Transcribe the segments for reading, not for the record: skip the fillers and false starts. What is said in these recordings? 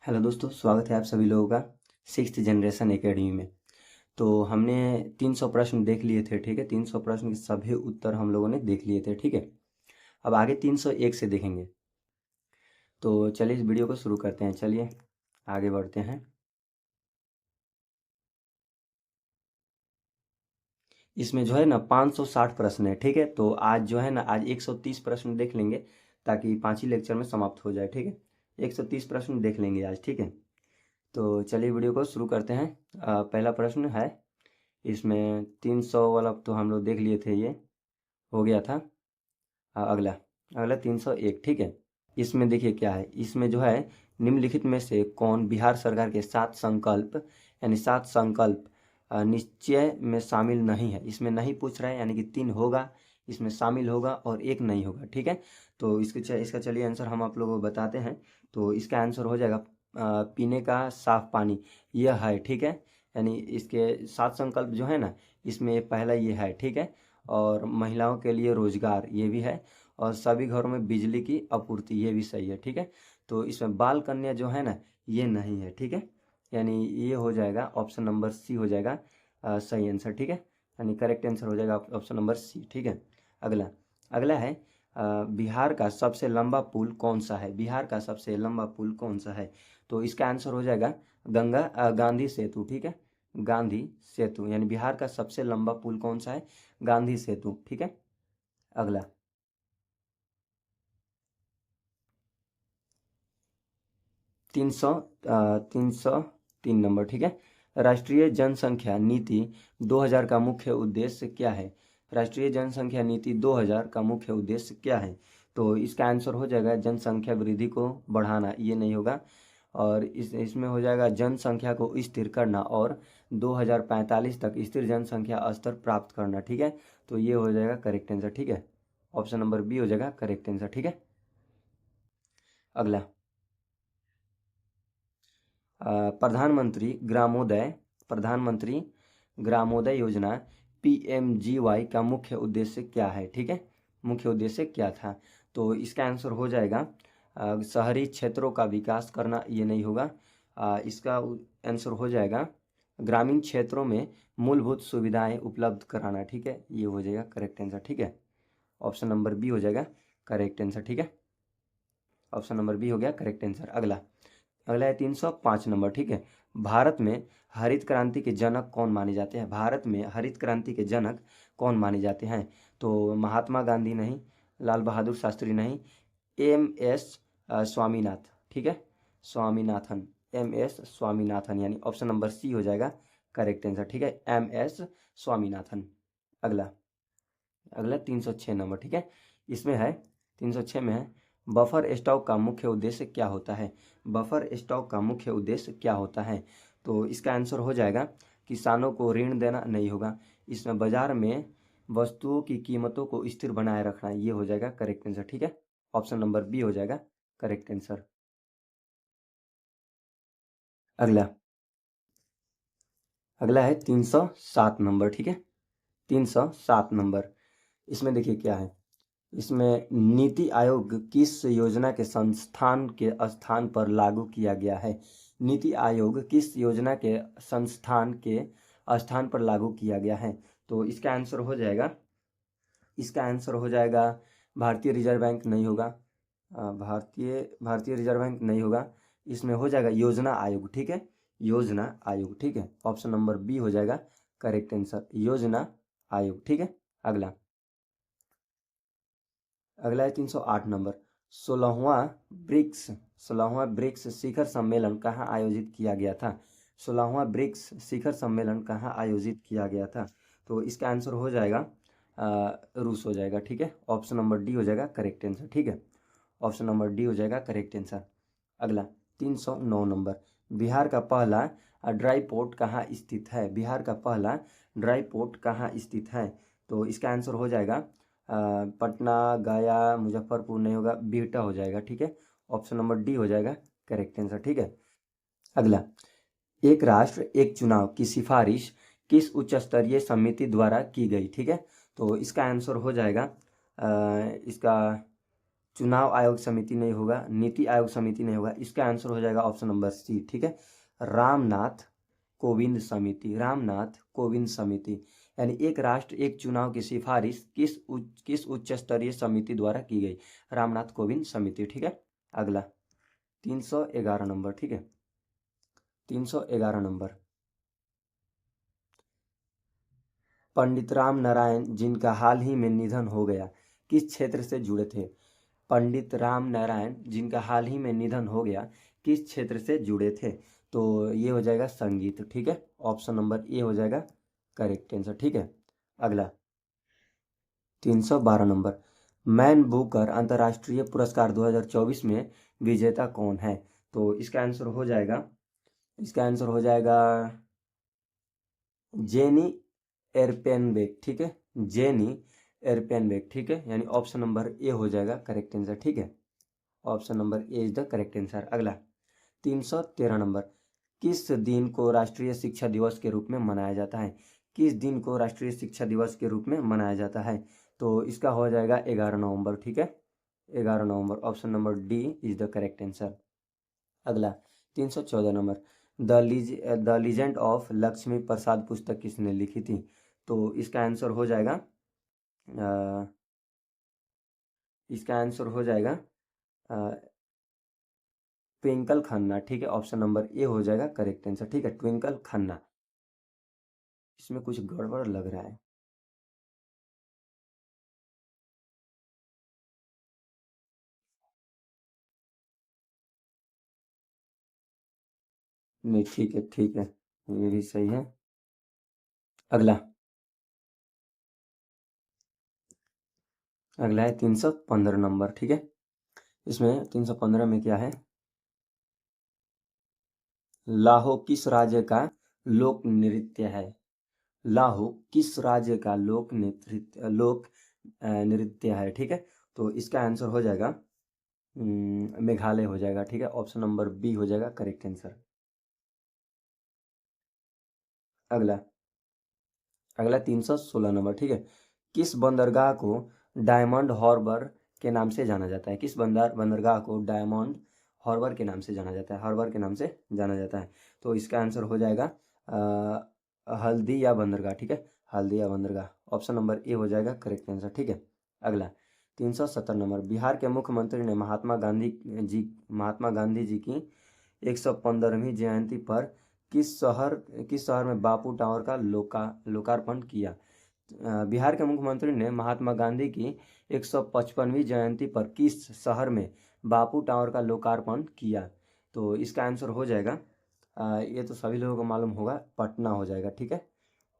Hello दोस्तों, स्वागत है आप सभी लोगों का सिक्स्थ जनरेशन एकेडमी में। तो हमने 300 प्रश्न देख लिए थे, ठीक है। 300 प्रश्न के सभी उत्तर हम लोगों ने देख लिए थे, ठीक है। अब आगे 301 से देखेंगे। तो चलिए इस वीडियो को शुरू करते हैं। चलिए आगे बढ़ते हैं। इसमें जो है ना 560 प्रश्न है, ठीक है। तो आज जो है ना आज 130 प्रश्न देख लेंगे ताकि 5 ही लेक्चर में समाप्त हो जाए, ठीक है। 130 प्रश्न देख लेंगे आज, ठीक है। तो चलिए वीडियो को शुरू करते हैं। पहला प्रश्न है, इसमें 300 वाला तो हम लोग देख लिए थे, ये हो गया था। अगला अगला 301, ठीक है। इसमें देखिए क्या है, इसमें जो है निम्नलिखित में से कौन बिहार सरकार के 7 संकल्प यानी 7 संकल्प निश्चय में शामिल नहीं है। इसमें नहीं पूछ रहा है, यानी कि 3 होगा, इसमें शामिल होगा और एक नहीं होगा, ठीक है। तो इसका चलिए आंसर हम आप लोगों को बताते हैं। तो इसका आंसर हो जाएगा पीने का साफ पानी, यह है, ठीक है। यानी इसके 7 संकल्प जो है ना, इसमें पहला ये है, ठीक है। और महिलाओं के लिए रोजगार, ये भी है। और सभी घरों में बिजली की आपूर्ति, ये भी सही है, ठीक है। तो इसमें बाल कन्या जो है ना, ये नहीं है, ठीक है। यानी ये हो जाएगा ऑप्शन नंबर सी हो जाएगा सही आंसर, ठीक है। यानी करेक्ट आंसर हो जाएगा ऑप्शन नंबर सी, ठीक है। अगला अगला है बिहार का सबसे लंबा पुल कौन सा है। बिहार का सबसे लंबा पुल कौन सा है। तो इसका आंसर हो जाएगा गांधी सेतु, ठीक है। गांधी सेतु, यानी बिहार का सबसे लंबा पुल कौन सा है, गांधी सेतु, ठीक है। अगला 303 नंबर, ठीक है। राष्ट्रीय जनसंख्या नीति 2000 का मुख्य उद्देश्य क्या है। राष्ट्रीय जनसंख्या नीति 2000 का मुख्य उद्देश्य क्या है। तो इसका आंसर हो जाएगा जनसंख्या वृद्धि को बढ़ाना, ये नहीं होगा। और इसमें हो जाएगा जनसंख्या को स्थिर करना और 2045 तक स्थिर जनसंख्या स्तर प्राप्त करना, ठीक है। तो ये हो जाएगा करेक्ट आंसर, ठीक है। ऑप्शन नंबर बी हो जाएगा करेक्ट आंसर, ठीक है। अगला प्रधानमंत्री ग्रामोदय योजना PMGY का मुख्य उद्देश्य क्या है, ठीक है। मुख्य उद्देश्य क्या था। तो इसका आंसर हो जाएगा शहरी क्षेत्रों का विकास करना, ये नहीं होगा। इसका आंसर हो जाएगा ग्रामीण क्षेत्रों में मूलभूत सुविधाएं उपलब्ध कराना, ठीक है। ये हो जाएगा करेक्ट आंसर, ठीक है। ऑप्शन नंबर बी हो जाएगा करेक्ट आंसर, ठीक है। ऑप्शन नंबर बी हो गया करेक्ट आंसर। अगला अगला है 305 नंबर, ठीक है। भारत में हरित क्रांति के जनक कौन माने जाते हैं। भारत में हरित क्रांति के जनक कौन माने जाते हैं। तो महात्मा गांधी नहीं, लाल बहादुर शास्त्री नहीं, MS स्वामीनाथ, ठीक है। स्वामीनाथन, MS स्वामीनाथन, यानी ऑप्शन नंबर सी हो जाएगा करेक्ट आंसर, ठीक है। MS स्वामीनाथन। अगला अगला 306 नंबर, ठीक है। इसमें है 306 में है बफर स्टॉक का मुख्य उद्देश्य क्या होता है। बफर स्टॉक का मुख्य उद्देश्य क्या होता है। तो इसका आंसर हो जाएगा किसानों को ऋण देना, नहीं होगा। इसमें बाजार में वस्तुओं की कीमतों को स्थिर बनाए रखना, ये हो जाएगा करेक्ट आंसर, ठीक है। ऑप्शन नंबर बी हो जाएगा करेक्ट आंसर। अगला अगला है 307 नंबर, ठीक है। 307 नंबर, इसमें देखिए क्या है। इसमें नीति आयोग किस योजना के संस्थान के स्थान पर लागू किया गया है। नीति आयोग किस योजना के संस्थान के स्थान पर लागू किया गया है। तो इसका आंसर हो जाएगा भारतीय रिजर्व बैंक, नहीं होगा। भारतीय रिजर्व बैंक नहीं होगा। इसमें हो जाएगा योजना आयोग, ठीक है। योजना आयोग, ठीक है। ऑप्शन नंबर बी हो जाएगा करेक्ट आंसर, योजना आयोग, ठीक है। अगला अगला है 308 नंबर। सोलहवां ब्रिक्स 16वां ब्रिक्स शिखर सम्मेलन कहाँ आयोजित किया गया था। 16वां ब्रिक्स शिखर सम्मेलन कहाँ आयोजित किया गया था। तो इसका आंसर हो जाएगा रूस हो जाएगा, ठीक है। ऑप्शन नंबर डी हो जाएगा करेक्ट आंसर, ठीक है। ऑप्शन नंबर डी हो जाएगा करेक्ट आंसर। अगला 309 नंबर। बिहार का पहला ड्राई पोर्ट कहाँ स्थित है। बिहार का पहला ड्राई पोर्ट कहाँ स्थित है। तो इसका आंसर हो जाएगा पटना, गया, मुजफ्फरपुर नहीं होगा, बिहटा हो जाएगा, ठीक है। ऑप्शन नंबर डी हो जाएगा करेक्ट आंसर, ठीक है। अगला एक राष्ट्र एक चुनाव की सिफारिश किस उच्च स्तरीय समिति द्वारा की गई, ठीक है। तो इसका आंसर हो जाएगा इसका चुनाव आयोग समिति नहीं होगा, नीति आयोग समिति नहीं होगा, इसका आंसर हो जाएगा ऑप्शन नंबर सी, ठीक है, रामनाथ कोविंद समिति, रामनाथ कोविंद समिति। यानी एक राष्ट्र एक चुनाव की सिफारिश किस उच्च स्तरीय समिति द्वारा की गई? रामनाथ कोविंद समिति, ठीक है। अगला 311 नंबर, ठीक है, 311 नंबर, पंडित राम नारायण जिनका हाल ही में निधन हो गया किस क्षेत्र से जुड़े थे? पंडित राम नारायण जिनका हाल ही में निधन हो गया किस क्षेत्र से जुड़े थे? तो ये हो जाएगा संगीत, ठीक है, ऑप्शन नंबर ए हो जाएगा करेक्ट आंसर, ठीक है। अगला 312 नंबर, मैन बुकर अंतर्राष्ट्रीय पुरस्कार 2024 में विजेता कौन है? तो इसका आंसर हो जाएगा, इसका आंसर हो जाएगा जेनी एरपेनबेक, ठीक है, जेनी एरपेनबेक, ठीक है, यानी ऑप्शन नंबर ए हो जाएगा करेक्ट आंसर, ठीक है, option number A is the correct answer. अगला 313 नंबर, किस दिन को राष्ट्रीय शिक्षा दिवस के रूप में मनाया जाता है? किस दिन को राष्ट्रीय शिक्षा दिवस के रूप में मनाया जाता है? तो इसका हो जाएगा 11 नवंबर, ठीक है, 11 नवंबर, option number D is the correct answer. अगला 314 number, the legend of Lakshmi Prasad पुस्तक किसने लिखी थी? तो इसका आंसर हो जाएगा इसका आंसर हो जाएगा ट्विंकल खन्ना, ठीक है, ऑप्शन नंबर ए हो जाएगा करेक्ट आंसर, ठीक है, ट्विंकल खन्ना। इसमें कुछ गड़बड़ लग रहा है। नहीं, ठीक है, ठीक है, ये भी सही है। अगला अगला है 315 नंबर, ठीक है, इसमें 315 में क्या है? लाहो किस राज्य का लोक नृत्य है? लाहो किस राज्य का लोक नृत्य है, ठीक है, तो इसका आंसर हो जाएगा मेघालय हो जाएगा, ठीक है, ऑप्शन नंबर बी हो जाएगा करेक्ट आंसर। अगला अगला 316 नंबर, ठीक है, किस बंदरगाह को डायमंड हार्बर के नाम से जाना जाता है? किस बंदरगाह को डायमंड हार्बर के नाम से जाना जाता है? हार्बर के नाम से जाना जाता है, तो इसका आंसर हो जाएगा हल्दिया बंदरगाह, ठीक है, हल्दिया बंदरगाह, ऑप्शन नंबर ए हो जाएगा करेक्ट आंसर, ठीक है। अगला 370 नंबर, बिहार के मुख्यमंत्री ने महात्मा गांधी जी की 115वीं जयंती पर किस शहर में बापू टावर का लोकार्पण किया? बिहार के मुख्यमंत्री ने महात्मा गांधी की 155वीं जयंती पर किस शहर में बापू टावर का लोकार्पण किया? तो इसका आंसर हो जाएगा ये तो सभी लोगों को मालूम होगा, पटना हो जाएगा, ठीक है,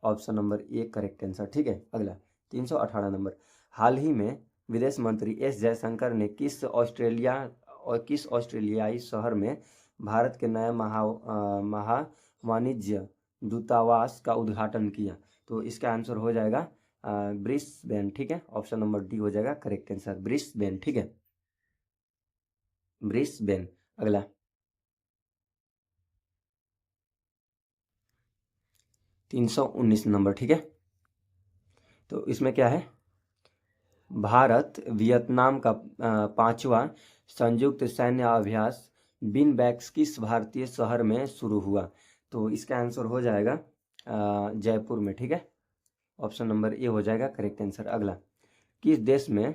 option number A correct answer, ठीक है। अगला 318 नंबर, हाल ही में विदेश मंत्री एस जयशंकर ने किस ऑस्ट्रेलियाई शहर में भारत के नए महा वाणिज्य दूतावास का उद्घाटन किया? तो इसका आंसर हो जाएगा ब्रिस्बेन, ठीक है, ऑप्शन नंबर डी हो जाएगा करेक्ट आंसर, ब्रिस्बेन, ठीक है, ब्रिस्बेन। अगला 319 नंबर, ठीक है, तो इसमें क्या है? भारत वियतनाम का पांचवा संयुक्त सैन्य अभ्यास बिन बैक्स किस भारतीय शहर में शुरू हुआ? तो इसका आंसर हो जाएगा जयपुर में, ठीक है, ऑप्शन नंबर ए हो जाएगा करेक्ट आंसर। अगला किस देश में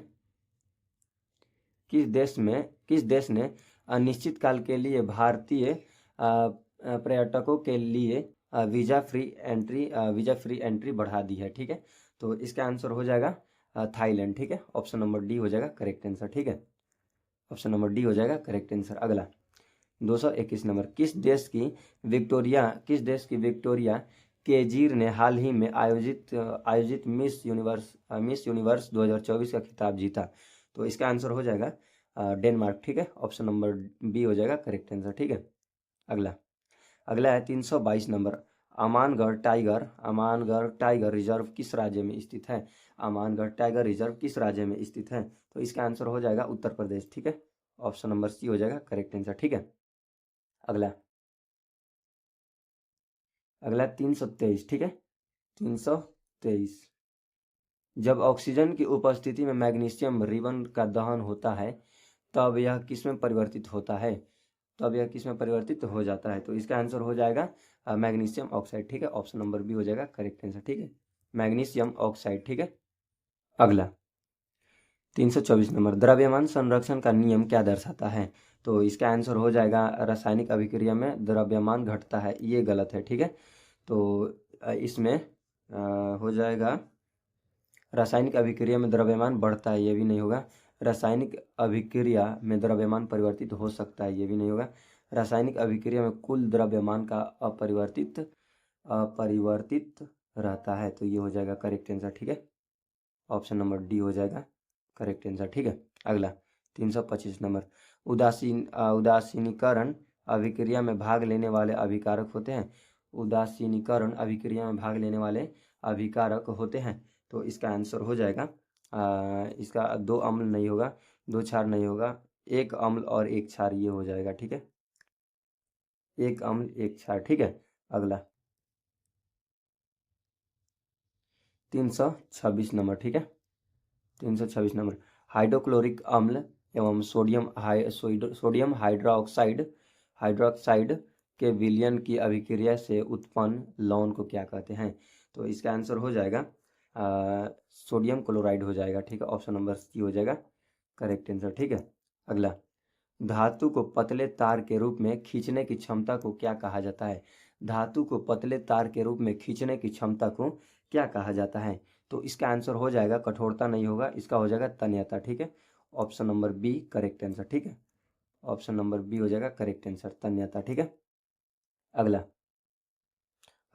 किस देश ने अनिश्चित काल के लिए भारतीय पर्यटकों के लिए वीजा फ्री एंट्री बढ़ा दी है, ठीक है, तो इसका आंसर हो जाएगा थाईलैंड, ठीक है, ऑप्शन नंबर डी हो जाएगा करेक्ट आंसर, ठीक है, ऑप्शन नंबर डी हो जाएगा करेक्ट आंसर। अगला 221 नंबर, किस देश की विक्टोरिया केजीर ने हाल ही में आयोजित मिस यूनिवर्स 2024 का खिताब जीता? तो इसका आंसर हो जाएगा डेनमार्क, ठीक है, ऑप्शन नंबर बी हो जाएगा करेक्ट आंसर, ठीक है। अगला अगला है 322 नंबर, अमानगढ़ टाइगर रिजर्व किस राज्य में स्थित है? अमानगढ़ टाइगर रिजर्व किस राज्य में स्थित है? तो इसका आंसर हो जाएगा उत्तर प्रदेश, ठीक है, ऑप्शन नंबर सी हो जाएगा करेक्ट आंसर, ठीक है। अगला अगला 323, ठीक है, 323 जब ऑक्सीजन की उपस्थिति में मैग्नीशियम रिबन का दहन होता है तब यह किस में परिवर्तित होता है, तब यह किस में परिवर्तित हो जाता है। तो इसका आंसर हो जाएगा मैग्नीशियम ऑक्साइड, ठीक है। ऑप्शन नंबर बी हो जाएगा करेक्ट आंसर, ठीक है, मैग्नीशियम ऑक्साइड, ठीक है। अगला 324 नंबर, द्रव्यमान संरक्षण का नियम क्या दर्शाता है। तो इसका आंसर हो जाएगा रासायनिक अभिक्रिया में द्रव्यमान घटता है, ये गलत है, ठीक है। तो इसमें हो जाएगा रासायनिक अभिक्रिया में द्रव्यमान बढ़ता है, ये भी नहीं होगा। रासायनिक अभिक्रिया में द्रव्यमान परिवर्तित हो सकता है, ये भी नहीं होगा। रासायनिक अभिक्रिया में कुल द्रव्यमान का अपरिवर्तित अपरिवर्तित रहता है, तो ये हो जाएगा करेक्ट आंसर, ठीक है। ऑप्शन नंबर डी हो जाएगा करेक्ट आंसर, ठीक है। अगला 325 नंबर, उदासीनीकरण अभिक्रिया में भाग लेने वाले अभिकारक होते हैं। उदासीनीकरण अभिक्रिया में भाग लेने वाले अभिकारक होते हैं। तो इसका आंसर हो जाएगा इसका दो अम्ल नहीं होगा, दो क्षार नहीं होगा, एक अम्ल और एक क्षार, ये हो जाएगा, ठीक है, एक अम्ल एक क्षार, ठीक है। अगला 326 नंबर, ठीक है, 326 नंबर, हाइड्रोक्लोरिक अम्ल एवं सोडियम हाइड्रोक्साइड के विलयन की अभिक्रिया से उत्पन्न लवण को क्या कहते हैं। तो इसका आंसर हो जाएगा सोडियम क्लोराइड हो जाएगा, ठीक है। ऑप्शन नंबर सी हो जाएगा करेक्ट आंसर, ठीक है। अगला, धातु को पतले तार के रूप में खींचने की क्षमता को क्या कहा जाता है। धातु को पतले तार के रूप में खींचने की क्षमता को क्या कहा जाता है। तो इसका आंसर हो जाएगा, कठोरता नहीं होगा, इसका हो जाएगा तन्यता, ठीक है। Option number B correct answer, ठीक है। ऑप्शन नंबर बी हो जाएगा करेक्ट आंसर, तन्यता, ठीक है। अगला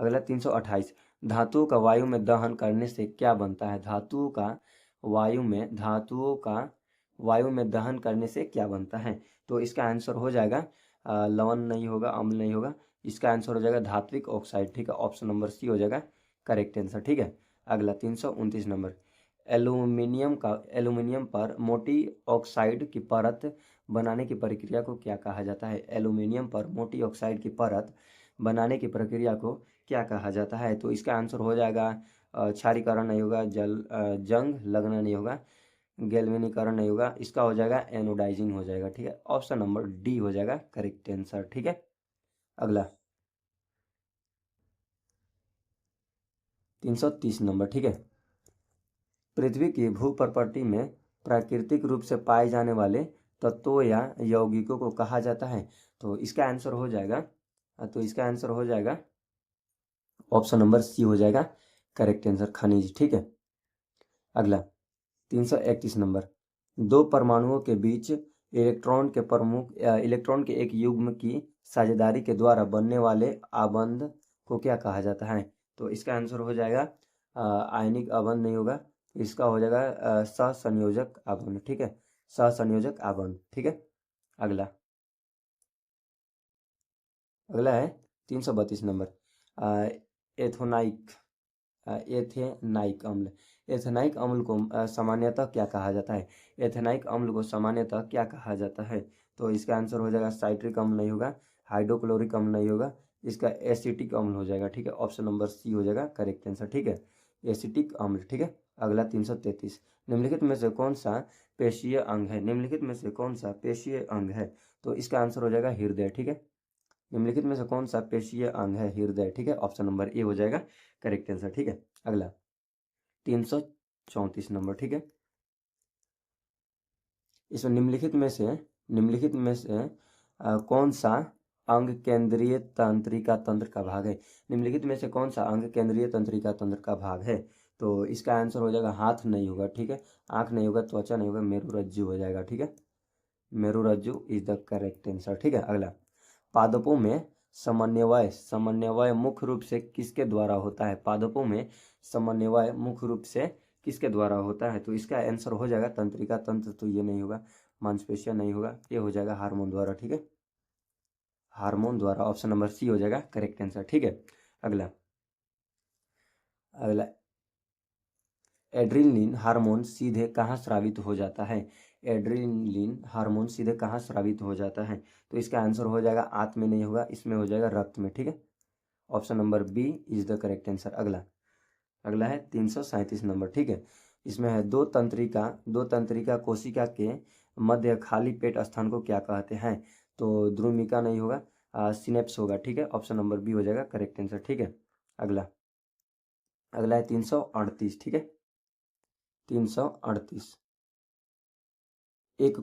अगला 328, धातुओं का वायु में दहन करने से क्या बनता है। धातुओं का वायु में दहन करने से क्या बनता है। तो इसका आंसर हो जाएगा लवण नहीं होगा, अम्ल नहीं होगा, इसका आंसर हो जाएगा धात्विक ऑक्साइड, ठीक है। ऑप्शन नंबर सी हो जाएगा करेक्ट आंसर, ठीक है। अगला 329 नंबर, एल्यूमिनियम पर मोटी ऑक्साइड की परत बनाने की प्रक्रिया को क्या कहा जाता है। एल्यूमिनियम पर मोटी ऑक्साइड की परत बनाने की प्रक्रिया को क्या कहा जाता है। तो इसका आंसर हो जाएगा क्षारीकरण नहीं होगा, जंग लगना नहीं होगा, गैल्वेनीकरण नहीं होगा, इसका हो जाएगा एनोडाइजिंग हो जाएगा, ठीक है। ऑप्शन नंबर डी हो जाएगा करेक्ट आंसर, ठीक है। अगला 330 नंबर, ठीक है, पृथ्वी की भूप्रकृति में प्राकृतिक रूप से पाए जाने वाले तत्वों या यौगिकों को कहा जाता है। तो इसका आंसर हो जाएगा ऑप्शन नंबर सी हो जाएगा करेक्ट आंसर, खनिज, ठीक है। अगला 331 नंबर, दो परमाणुओं के बीच इलेक्ट्रॉन के एक युग्म की साझेदारी के द्वारा बनने वाले आबंध को क्या कहा जाता है। तो इसका आंसर हो जाएगा आयनिक आबंध नहीं होगा, इसका हो जाएगा सहसंयोजक आबंध, ठीक है, सहसंयोजक आबंध, ठीक है। अगला अगला है 332 नंबर, एथोनाइक एथेनाइक अम्ल। एथेनाइक अम्ल को सामान्यतः क्या कहा जाता है। एथेनाइक अम्ल को सामान्यतः क्या कहा जाता है। तो इसका आंसर हो जाएगा साइट्रिक अम्ल नहीं होगा, हाइड्रोक्लोरिक अम्ल नहीं होगा, इसका एसिटिक अम्ल हो जाएगा, ठीक है। ऑप्शन नंबर सी हो जाएगा करेक्ट आंसर, ठीक है, एसिटिक अम्ल, ठीक है। अगला 333, निम्नलिखित में से कौन सा पेशीय अंग है। निम्नलिखित में से कौन सा पेशीय अंग है। तो इसका आंसर हो जाएगा हृदय, ठीक है। निम्नलिखित में से कौन सा पेशीय अंग है, हृदय, ठीक है। ऑप्शन नंबर ए हो जाएगा करेक्ट आंसर, ठीक है। अगला 334 नंबर, ठीक है, इसमें निम्नलिखित में से कौन सा अंग केंद्रीय तंत्रिका तंत्र का भाग है। निम्नलिखित में से कौन सा अंग केंद्रीय तंत्रिका तंत्र का भाग है। तो इसका आंसर हो जाएगा हाथ नहीं होगा, ठीक है, आंख नहीं होगा, त्वचा नहीं होगा, मेरुरज्जु हो जाएगा, ठीक है, मेरुरज्जु इज द करेक्ट आंसर, ठीक है। अगला, पादपों में समन्वय मुख्य रूप से किसके द्वारा होता है। पादपों में समन्वय मुख्य रूप से किसके द्वारा होता है। तो इसका आंसर हो जाएगा तंत्रिका तंत्र, तो ये नहीं होगा, मांसपेशियां नहीं होगा, ये हो जाएगा हार्मोन द्वारा, ठीक है, हार्मोन द्वारा। ऑप्शन नंबर सी हो जाएगा करेक्ट आंसर, ठीक है। अगला अगला एड्रिनलिन हार्मोन सीधे कहाँ स्रावित हो जाता है। एड्रिनलिन हार्मोन सीधे कहाँ स्रावित हो जाता है। तो इसका आंसर हो जाएगा आंत में नहीं होगा, इसमें हो जाएगा रक्त में, ठीक है। Option number B is the correct answer. अगला है 337 नंबर, ठीक है, इसमें है दो तंत्रिका कोशिका के मध्य खाली पेट स्थान को क्या कहते हैं? तो द्रुमिका नहीं होगा, सिनेप्स होगा, ठीक है। ऑप्शन नंबर बी हो जाएगा करेक्ट आंसर, ठीक है। अगला अगला है 338, ठीक है। 338, एक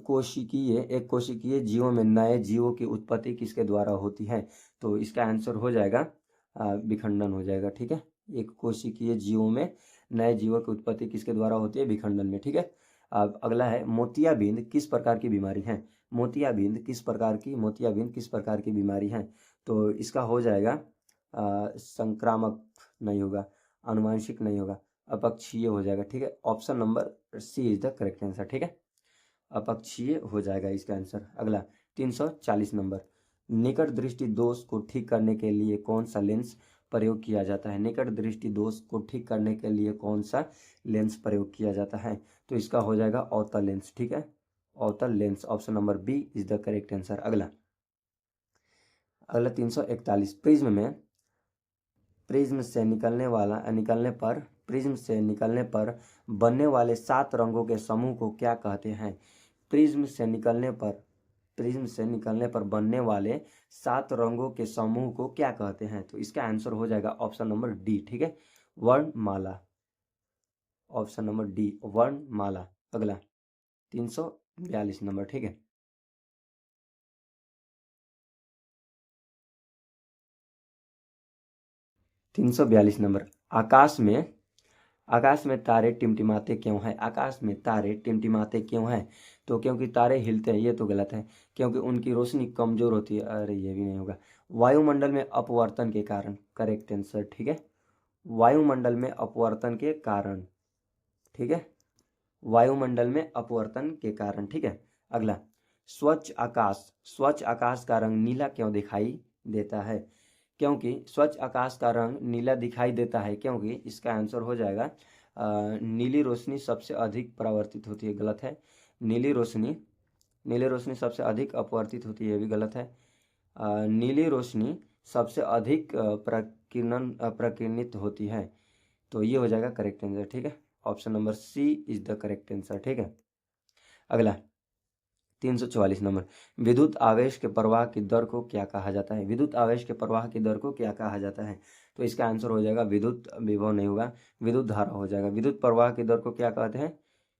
कोशिकीय जीवों में नए जीवों की उत्पत्ति किसके द्वारा होती है? तो इसका आंसर हो जाएगा विखंडन हो जाएगा, ठीक है। एक कोशिकीय जीवों में नए जीवों की उत्पत्ति किसके द्वारा होती है? विखंडन में, ठीक है। अब अगला है मोतियाबिंद किस प्रकार की बीमारी है? मोतियाबिंद किस प्रकार की बीमारी है? तो इसका हो जाएगा संक्रामक नहीं होगा, आनुवांशिक नहीं होगा, अपक्षीय हो जाएगा, ठीक है। Option number C is the correct answer, ठीक है। अपक्षीय हो जाएगा इसका आंसर। अगला 340 नंबर, निकट दृष्टि दोष को ठीक करने के लिए कौन सा लेंस प्रयोग किया जाता है? निकट दृष्टि दोष को ठीक करने के लिए कौन सा लेंस प्रयोग किया जाता है? तो इसका हो जाएगा अवतल लेंस, ठीक है। अवतल lens, option number B is the correct answer. अगला 341, प्रिज्म से निकलने पर बनने वाले 7 रंगों के समूह को क्या कहते हैं? प्रिज्म से निकलने पर बनने वाले 7 रंगों के समूह को क्या कहते हैं? तो इसका आंसर हो जाएगा ऑप्शन नंबर डी, ठीक है, वर्णमाला। ऑप्शन नंबर डी वर्णमाला। अगला 342 नंबर, ठीक है। 342 नंबर, आकाश में तारे टिमटिमाते क्यों हैं? आकाश में तारे टिमटिमाते क्यों हैं? तो क्योंकि तारे हिलते हैं, ये तो गलत है। क्योंकि उनकी रोशनी कमजोर होती है, अरे ये भी नहीं होगा। वायुमंडल में अपवर्तन के कारण, करेक्ट आंसर, ठीक है। वायुमंडल में अपवर्तन के कारण, ठीक है। वायुमंडल में अपवर्तन के कारण, ठीक है। अगला स्वच्छ आकाश का रंग नीला क्यों दिखाई देता है? क्योंकि स्वच्छ आकाश का रंग नीला दिखाई देता है क्योंकि इसका आंसर हो जाएगा नीली रोशनी सबसे अधिक परावर्तित होती है, गलत है। नीली रोशनी सबसे अधिक अपवर्तित होती है, ये भी गलत है। नीली रोशनी सबसे अधिक प्रकीर्णित होती है, तो ये हो जाएगा करेक्ट आंसर, ठीक है। Option number C is the correct answer, ठीक है। अगला 344 नंबर, विद्युत आवेश के प्रवाह की दर को क्या कहा जाता है? विद्युत आवेश के प्रवाह की दर को क्या कहा जाता है? तो इसका आंसर हो जाएगा विद्युत विभव नहीं होगा, विद्युत धारा हो जाएगा। विद्युत प्रवाह की दर को क्या कहते हैं?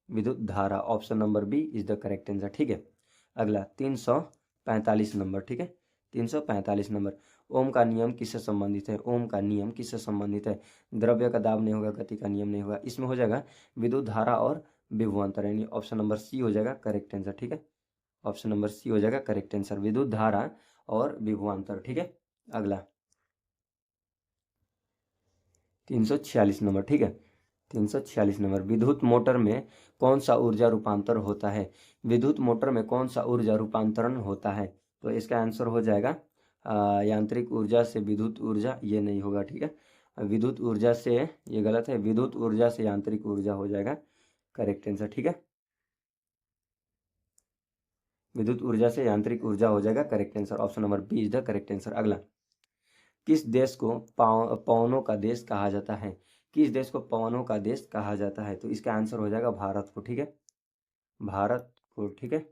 विद्युत धारा। Option number B is the correct answer, ठीक है। अगला 345 नंबर, ठीक है। 345 नंबर, ओम का नियम किससे संबंधित है? ओम का नियम किससे संबंधित है? द्रव्य का दाब नहीं होगा, गति का नियम नहीं होगा, इसमें हो जाएगा विद्युत धारा और विभवांतर, यानी ऑप्शन नंबर सी हो जाएगा करेक्ट आंसर, ठीक है। ऑप्शन नंबर सी हो जाएगा करेक्ट आंसर, विद्युत धारा और विभवांतर, ठीक है। अगला 346 नंबर, ठीक है। 346 नंबर, विद्युत मोटर में कौन सा ऊर्जा रूपांतर होता है? विद्युत मोटर में कौन सा ऊर्जा रूपांतरण होता है? तो इसका आंसर हो जाएगा यांत्रिक ऊर्जा से विद्युत ऊर्जा, ये नहीं होगा, ठीक है। विद्युत ऊर्जा से, ये गलत है, विद्युत ऊर्जा से यांत्रिक ऊर्जा हो जाएगा करेक्ट आंसर, ठीक है। विद्युत ऊर्जा से यांत्रिक ऊर्जा हो जाएगा correct answer, option number B is the correct answer. अगला, किस देश को पवनों का देश कहा जाता है? किस देश को पवनों का देश कहा जाता है? तो इसका आंसर हो जाएगा भारत को, ठीक है, भारत को, ठीक है।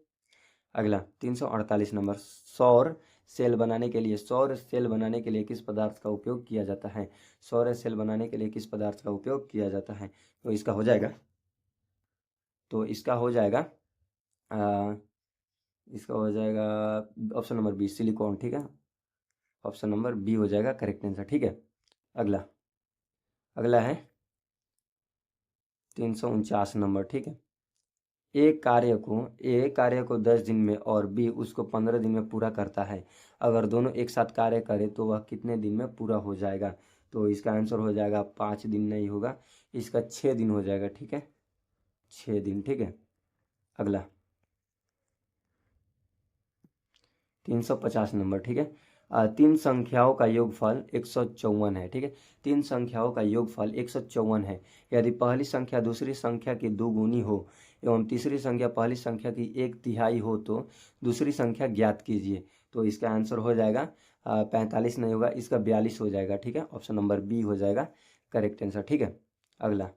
अगला 348 नंबर, सौर सेल बनाने के लिए किस पदार्थ का उपयोग किया जाता है? सौर सेल बनाने के लिए किस पदार्थ का उपयोग किया जाता है? तो इसका हो जाएगा आ, इसका हो जाएगा ऑप्शन नंबर बी सिलिकॉन, ठीक है। ऑप्शन नंबर बी हो जाएगा करेक्ट आंसर, ठीक है। अगला अगला है 349 नंबर, ठीक है। एक कार्य को 10 दिन में और बी उसको 15 दिन में पूरा करता है, अगर दोनों एक साथ कार्य करें तो वह कितने दिन में पूरा हो जाएगा? तो इसका आंसर हो जाएगा 5 दिन नहीं होगा, इसका 6 दिन हो जाएगा, ठीक है, 6 दिन, ठीक है। अगला 350 नंबर, ठीक है। तीन संख्याओं का योगफल 154 है, ठीक है। तीन संख्याओं का योगफल 154 है। यदि पहली संख्या दूसरी संख्या की दोगुनी हो एवं तीसरी संख्या पहली संख्या की 1/3 हो तो दूसरी संख्या ज्ञात कीजिए। तो इसका आंसर हो जाएगा 45 नहीं होगा, इसका 42 हो जाएगा, ठीक है। ऑप्शन नंबर बी हो जाएगा करेक्ट आंसर, ठीक है। अगला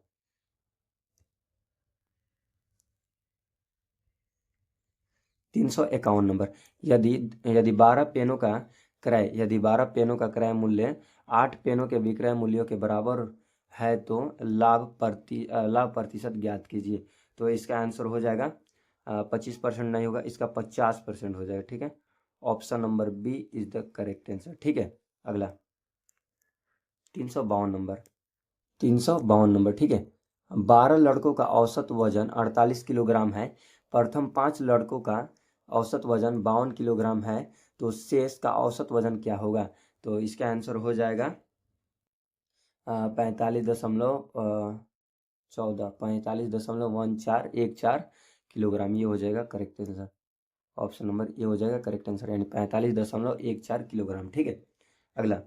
351 नंबर, यदि यदि 12 पेनों का क्रय मूल्य 8 पेनों के विक्रय मूल्यों के बराबर है तो लाभ प्रतिशत ज्ञात कीजिए। तो इसका आंसर हो जाएगा 25% नहीं होगा, इसका 50% हो जाएगा। ठीक है, option number B is the correct answer. ठीक है, अगला 352 नंबर, 352 नंबर। ठीक है, 12 लड़कों का औसत वजन 48 किलोग्राम है, प्रथम 5 लड़कों का औसत वजन 52 किलोग्राम है, तो शेष का औसत वजन क्या होगा? तो इसका आंसर हो जाएगा 45.14 किलोग्राम, ये हो जाएगा करेक्ट आंसर। ऑप्शन नंबर ये हो जाएगा करेक्ट आंसर, यानी 45.14 किलोग्राम। ठीक है, अगला,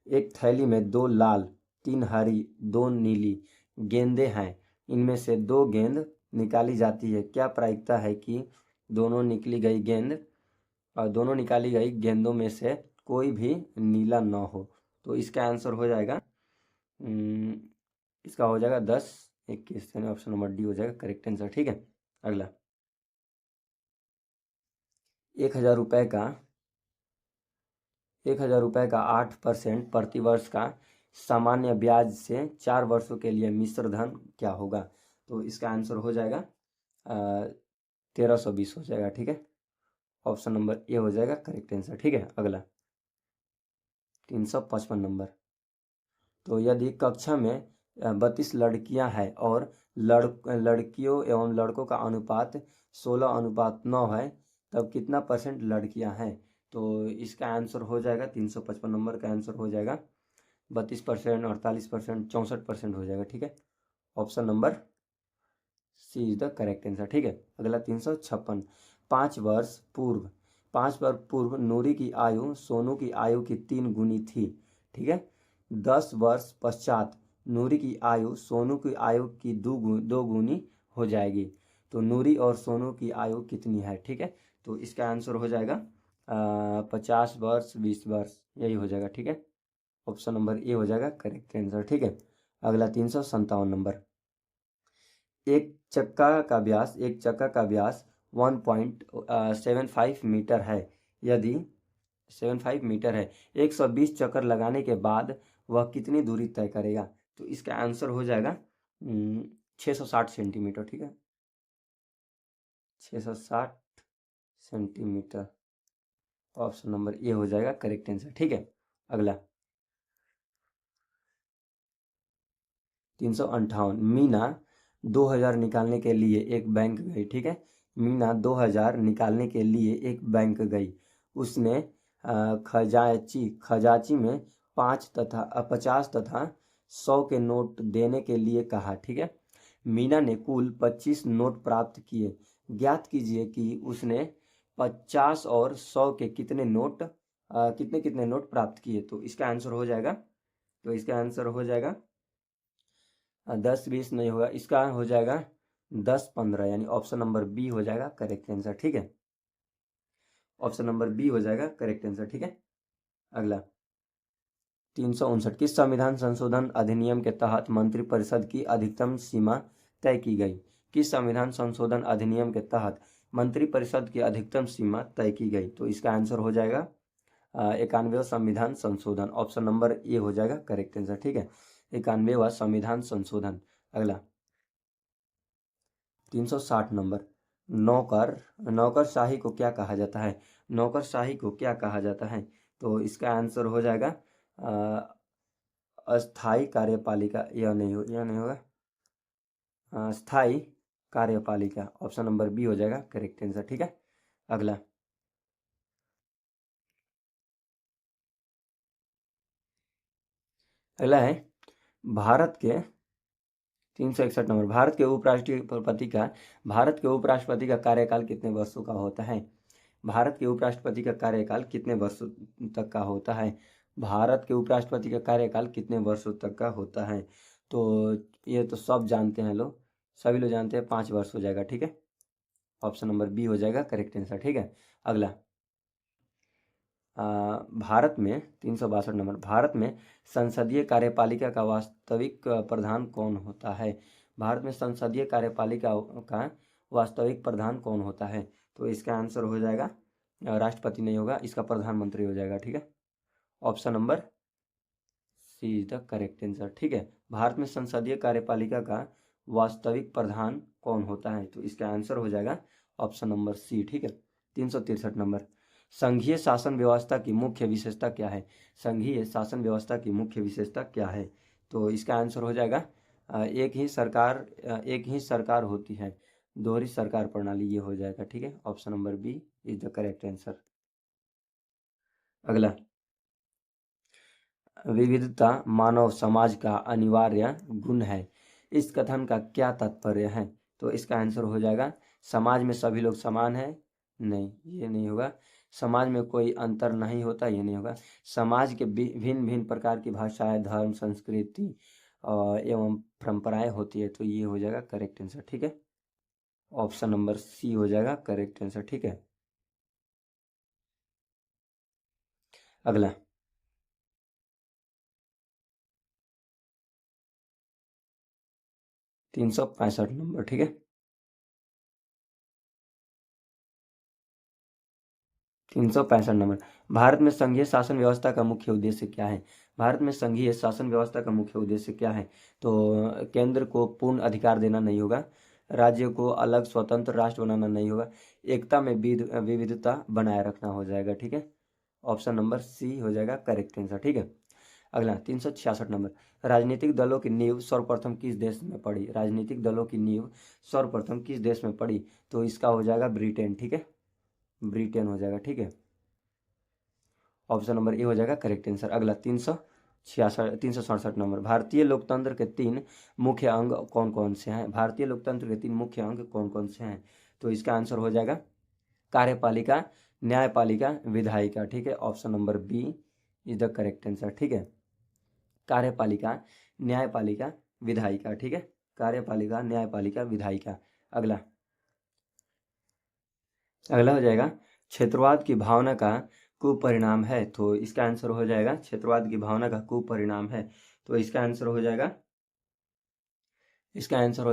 एक थैली में 2 लाल, 3 हरी, 2 नीली गेंदें हैं, इनमें से 2 गेंद निकाली जाती है, क्या प्रायिकता है कि दोनों निकाली गई गेंदों में से कोई भी नीला न हो? तो इसका आंसर हो जाएगा इसका हो जाएगा 10-21, यानी ऑप्शन नंबर डी हो जाएगा करेक्ट आंसर। ठीक है, अगला, 1,000 रुपये का 8% प्रतिवर्ष का सामान्य ब्याज से 4 वर्षों के लिए मिश्र धन क्या होगा? तो इसका आंसर हो जाएगा 1320 हो जाएगा। ठीक है, ऑप्शन नंबर ए हो जाएगा करेक्ट आंसर। ठीक है, अगला 355 नंबर, तो यदि कक्षा में 32 लड़कियां हैं और लड़कियों एवं लड़कों का अनुपात 16:9 है, तब कितना % लड़कियां हैं? तो इसका आंसर हो जाएगा 355 नंबर का आंसर हो जाएगा 32%, 48%, 64% हो जाएगा। ठीक है, option number C is the correct answer. ठीक है, अगला 356, 5 वर्ष पूर्व नूरी की आयु सोनू की आयु की 3 गुनी थी। ठीक है, 10 वर्ष पश्चात नूरी की आयु सोनू की आयु की 2 गुनी हो जाएगी, तो नूरी और सोनू की आयु कितनी है? ठीक है, तो इसका आंसर हो जाएगा 50 वर्ष, 20 वर्ष, यही हो जाएगा। ठीक है, ऑप्शन नंबर ए हो जाएगा करेक्ट आंसर। ठीक है, अगला 357 नंबर, एक चक्का का व्यास 1.75 मीटर है, यदि 75 मीटर है, 120 चक्कर लगाने के बाद वह कितनी दूरी तय करेगा? तो इसका आंसर हो जाएगा 660 सेंटीमीटर। ठीक है, 660 सेंटीमीटर, ऑप्शन नंबर ए हो जाएगा करेक्ट आंसर। ठीक है, अगला 358, मीना 2000 निकालने के लिए एक बैंक गई। ठीक है, मीना 2000 निकालने के लिए एक बैंक गई, उसने खजाची में 50 तथा 100 के नोट देने के लिए कहा। ठीक है, मीना ने कुल 25 नोट प्राप्त किए, ज्ञात कीजिए कि उसने 50 और 100 के कितने कितने नोट प्राप्त किए? तो इसका आंसर हो जाएगा 10-20 नहीं होगा, इसका हो जाएगा 10-15, यानी ऑप्शन नंबर बी हो जाएगा करेक्ट आंसर। ठीक है, ऑप्शन नंबर बी हो जाएगा करेक्ट आंसर। ठीक है, अगला 359, किस संविधान संशोधन अधिनियम के तहत मंत्रिपरिषद की अधिकतम सीमा तय की गई? किस संविधान संशोधन अधिनियम के तहत मंत्रिपरिषद की अधिकतम सीमा तय की गई? तो इसका आंसर हो जाएगा 91वां संविधान संशोधन, ऑप्शन नंबर ए हो जाएगा करेक्ट आंसर। ठीक है, 91वां संविधान संशोधन। अगला 360 नंबर, नौकरशाही को क्या कहा जाता है? नौकरशाही को क्या कहा जाता है? तो इसका आंसर हो जाएगा अस्थाई कार्यपालिका, यह नहीं होगा, स्थाई कार्यपालिका, ऑप्शन नंबर बी हो जाएगा करेक्ट आंसर। ठीक है, अगला है भारत के 361 नंबर, भारत के उपराष्ट्रपति का कार्यकाल कितने वर्षों का होता है? भारत के उपराष्ट्रपति का कार्यकाल कितने वर्षों तक का होता है? भारत के उपराष्ट्रपति का कार्यकाल कितने वर्षों तक का होता है? तो ये तो सब जानते हैं लोग, सभी लोग जानते हैं, 5 वर्ष हो जाएगा। ठीक है, ऑप्शन नंबर बी हो जाएगा करेक्ट आंसर। ठीक है, अगला भारत में 362 नंबर, भारत में संसदीय कार्यपालिका का वास्तविक प्रधान कौन होता है? भारत में संसदीय कार्यपालिका का वास्तविक प्रधान कौन होता है? तो इसका आंसर हो जाएगा राष्ट्रपति नहीं होगा, इसका प्रधानमंत्री हो जाएगा। ठीक है, option number C is the correct answer. ठीक है, भारत में संसदीय कार्यपालिका का वास्तविक प्रधान कौन होता है? तो इसका आंसर हो जाएगा ऑप्शन नंबर सी। ठीक है, 363 नंबर, संघीय शासन व्यवस्था की मुख्य विशेषता क्या है? संघीय शासन व्यवस्था की मुख्य विशेषता क्या है? तो इसका आंसर हो जाएगा एक ही सरकार होती है, दोहरी सरकार प्रणाली, ये हो जाएगा। ठीक है, option number B is the correct answer. अगला, विविधता मानव समाज का अनिवार्य गुण है, इस कथन का क्या तात्पर्य है? तो इसका आंसर हो जाएगा समाज में सभी लोग समान हैं, नहीं ये नहीं होगा। समाज में कोई अंतर नहीं होता, ये नहीं होगा। समाज के भिन्न भिन्न प्रकार की भाषाएं, धर्म, संस्कृति एवं परंपराएं होती है, तो ये हो जाएगा करेक्ट आंसर। ठीक है, ऑप्शन नंबर सी हो जाएगा करेक्ट आंसर। ठीक है, अगला, 365 नंबर। ठीक है, 365 नंबर, भारत में संघीय शासन व्यवस्था का मुख्य उद्देश्य क्या है? भारत में संघीय शासन व्यवस्था का मुख्य उद्देश्य क्या है? तो केंद्र को पूर्ण अधिकार देना नहीं होगा, राज्य को अलग स्वतंत्र राष्ट्र बनाना नहीं होगा, एकता में विविधता बनाए रखना हो जाएगा। ठीक है, ऑप्शन नंबर सी हो जाएगा करेक्ट आंसर। ठीक है, अगला 366 नंबर, राजनीतिक दलों की नींव सर्वप्रथम किस देश में पड़ी? राजनीतिक दलों की नींव सर्वप्रथम किस देश में पड़ी? तो इसका हो जाएगा ब्रिटेन। ठीक है, ब्रिटेन हो जाएगा। ठीक है, ऑप्शन नंबर ए हो जाएगा करेक्ट आंसर। अगला 367 नंबर, भारतीय लोकतंत्र के तीन मुख्य अंग कौन कौन से हैं? भारतीय लोकतंत्र के तीन मुख्य अंग कौन कौन से हैं? तो इसका आंसर हो जाएगा कार्यपालिका, न्यायपालिका, विधायिका। ठीक है, option number B is the correct answer. ठीक है, कार्यपालिका, न्यायपालिका, विधायिका। ठीक है, कार्यपालिका, न्यायपालिका, विधायिका। अगला, अगला हो जाएगा क्षेत्रवाद की भावना का कुपरिणाम है, तो इसका आंसर हो जाएगा क्षेत्रवाद की भावना का कुपरिणाम है, तो इसका आंसर हो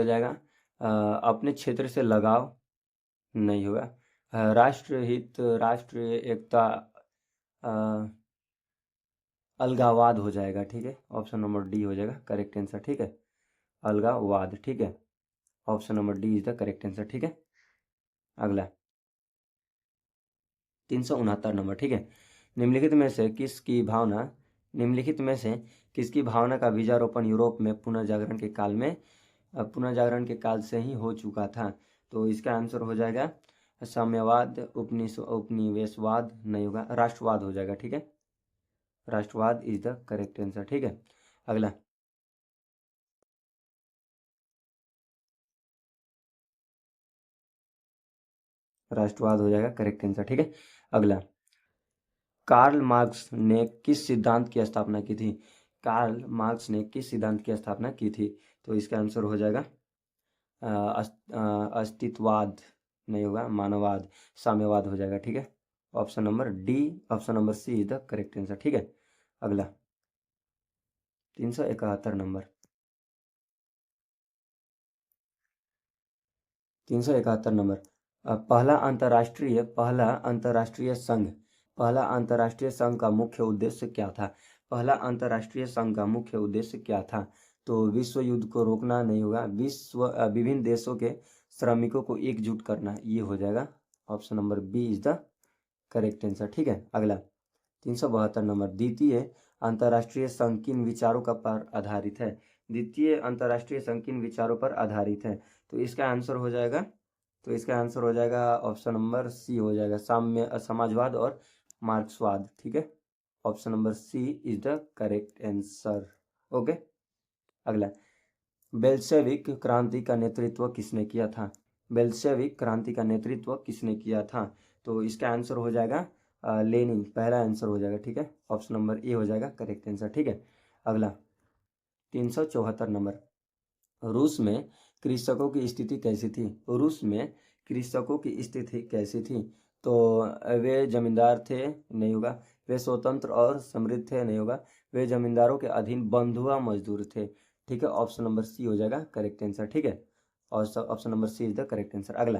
जाएगा अपने क्षेत्र से लगाव, नहीं होगा। राष्ट्रहित, राष्ट्रीय एकता, अ, अलगाववाद हो जाएगा। ठीक है, ऑप्शन नंबर डी हो जाएगा करेक्ट आंसर। ठीक है, अलगाववाद। ठीक है, option number D is the correct answer. ठीक है, अगला 369 नंबर। ठीक है, निम्नलिखित में से किसकी भावना का बीजारोपण यूरोप में पुनर्जागरण के काल से ही हो चुका था? तो इसका आंसर हो जाएगा साम्यवाद, उपनिवेशवाद नहीं होगा, राष्ट्रवाद हो जाएगा। ठीक है, राष्ट्रवाद इज द करेक्ट आंसर। ठीक है, अगला, राष्ट्रवाद हो जाएगा करेक्ट आंसर। ठीक है, अगला, कार्ल मार्क्स ने किस सिद्धांत की स्थापना की थी? कार्ल मार्क्स ने किस सिद्धांत की स्थापना की थी? तो इसका आंसर हो जाएगा अस्तित्ववाद नहीं होगा, मानववाद, साम्यवाद हो जाएगा। ठीक है, option number D, option number C is the correct answer. ठीक है, अगला 371 नंबर, 371 नंबर, पहला अंतर्राष्ट्रीय संघ का मुख्य उद्देश्य क्या था? पहला अंतर्राष्ट्रीय संघ का मुख्य उद्देश्य क्या था? तो विश्व युद्ध को रोकना नहीं होगा, विभिन्न देशों के श्रमिकों को एकजुट करना, ये हो जाएगा। Option number B is the correct answer. ठीक है, अगला 372 नंबर, द्वितीय अंतर्राष्ट्रीय संघ किन विचारों का पर आधारित है? द्वितीय अंतर्राष्ट्रीय संघ किन विचारों पर आधारित है? तो इसका आंसर हो जाएगा ऑप्शन नंबर सी हो जाएगा, समाजवाद और मार्क्सवाद। ठीक है, option number C is the correct answer. Okay, अगला, बेल्शेविक क्रांति का नेतृत्व किसने किया था? बेल्शेविक क्रांति का नेतृत्व किसने किया था? तो इसका आंसर हो जाएगा लेनिन, पहला आंसर हो जाएगा। ठीक है, ऑप्शन नंबर ए हो जाएगा करेक्ट आंसर। ठीक है, अगला 374 नंबर, रूस में कृषकों की स्थिति कैसी थी? रूस में कृषकों की स्थिति कैसी थी? तो वे जमींदार थे, नहीं होगा। वे स्वतंत्र और समृद्ध थे, नहीं होगा। वे जमींदारों के अधीन बंधुआ मजदूर थे। ठीक है, ऑप्शन नंबर सी हो जाएगा करेक्ट आंसर। ठीक है, और option number C is the correct answer. अगला,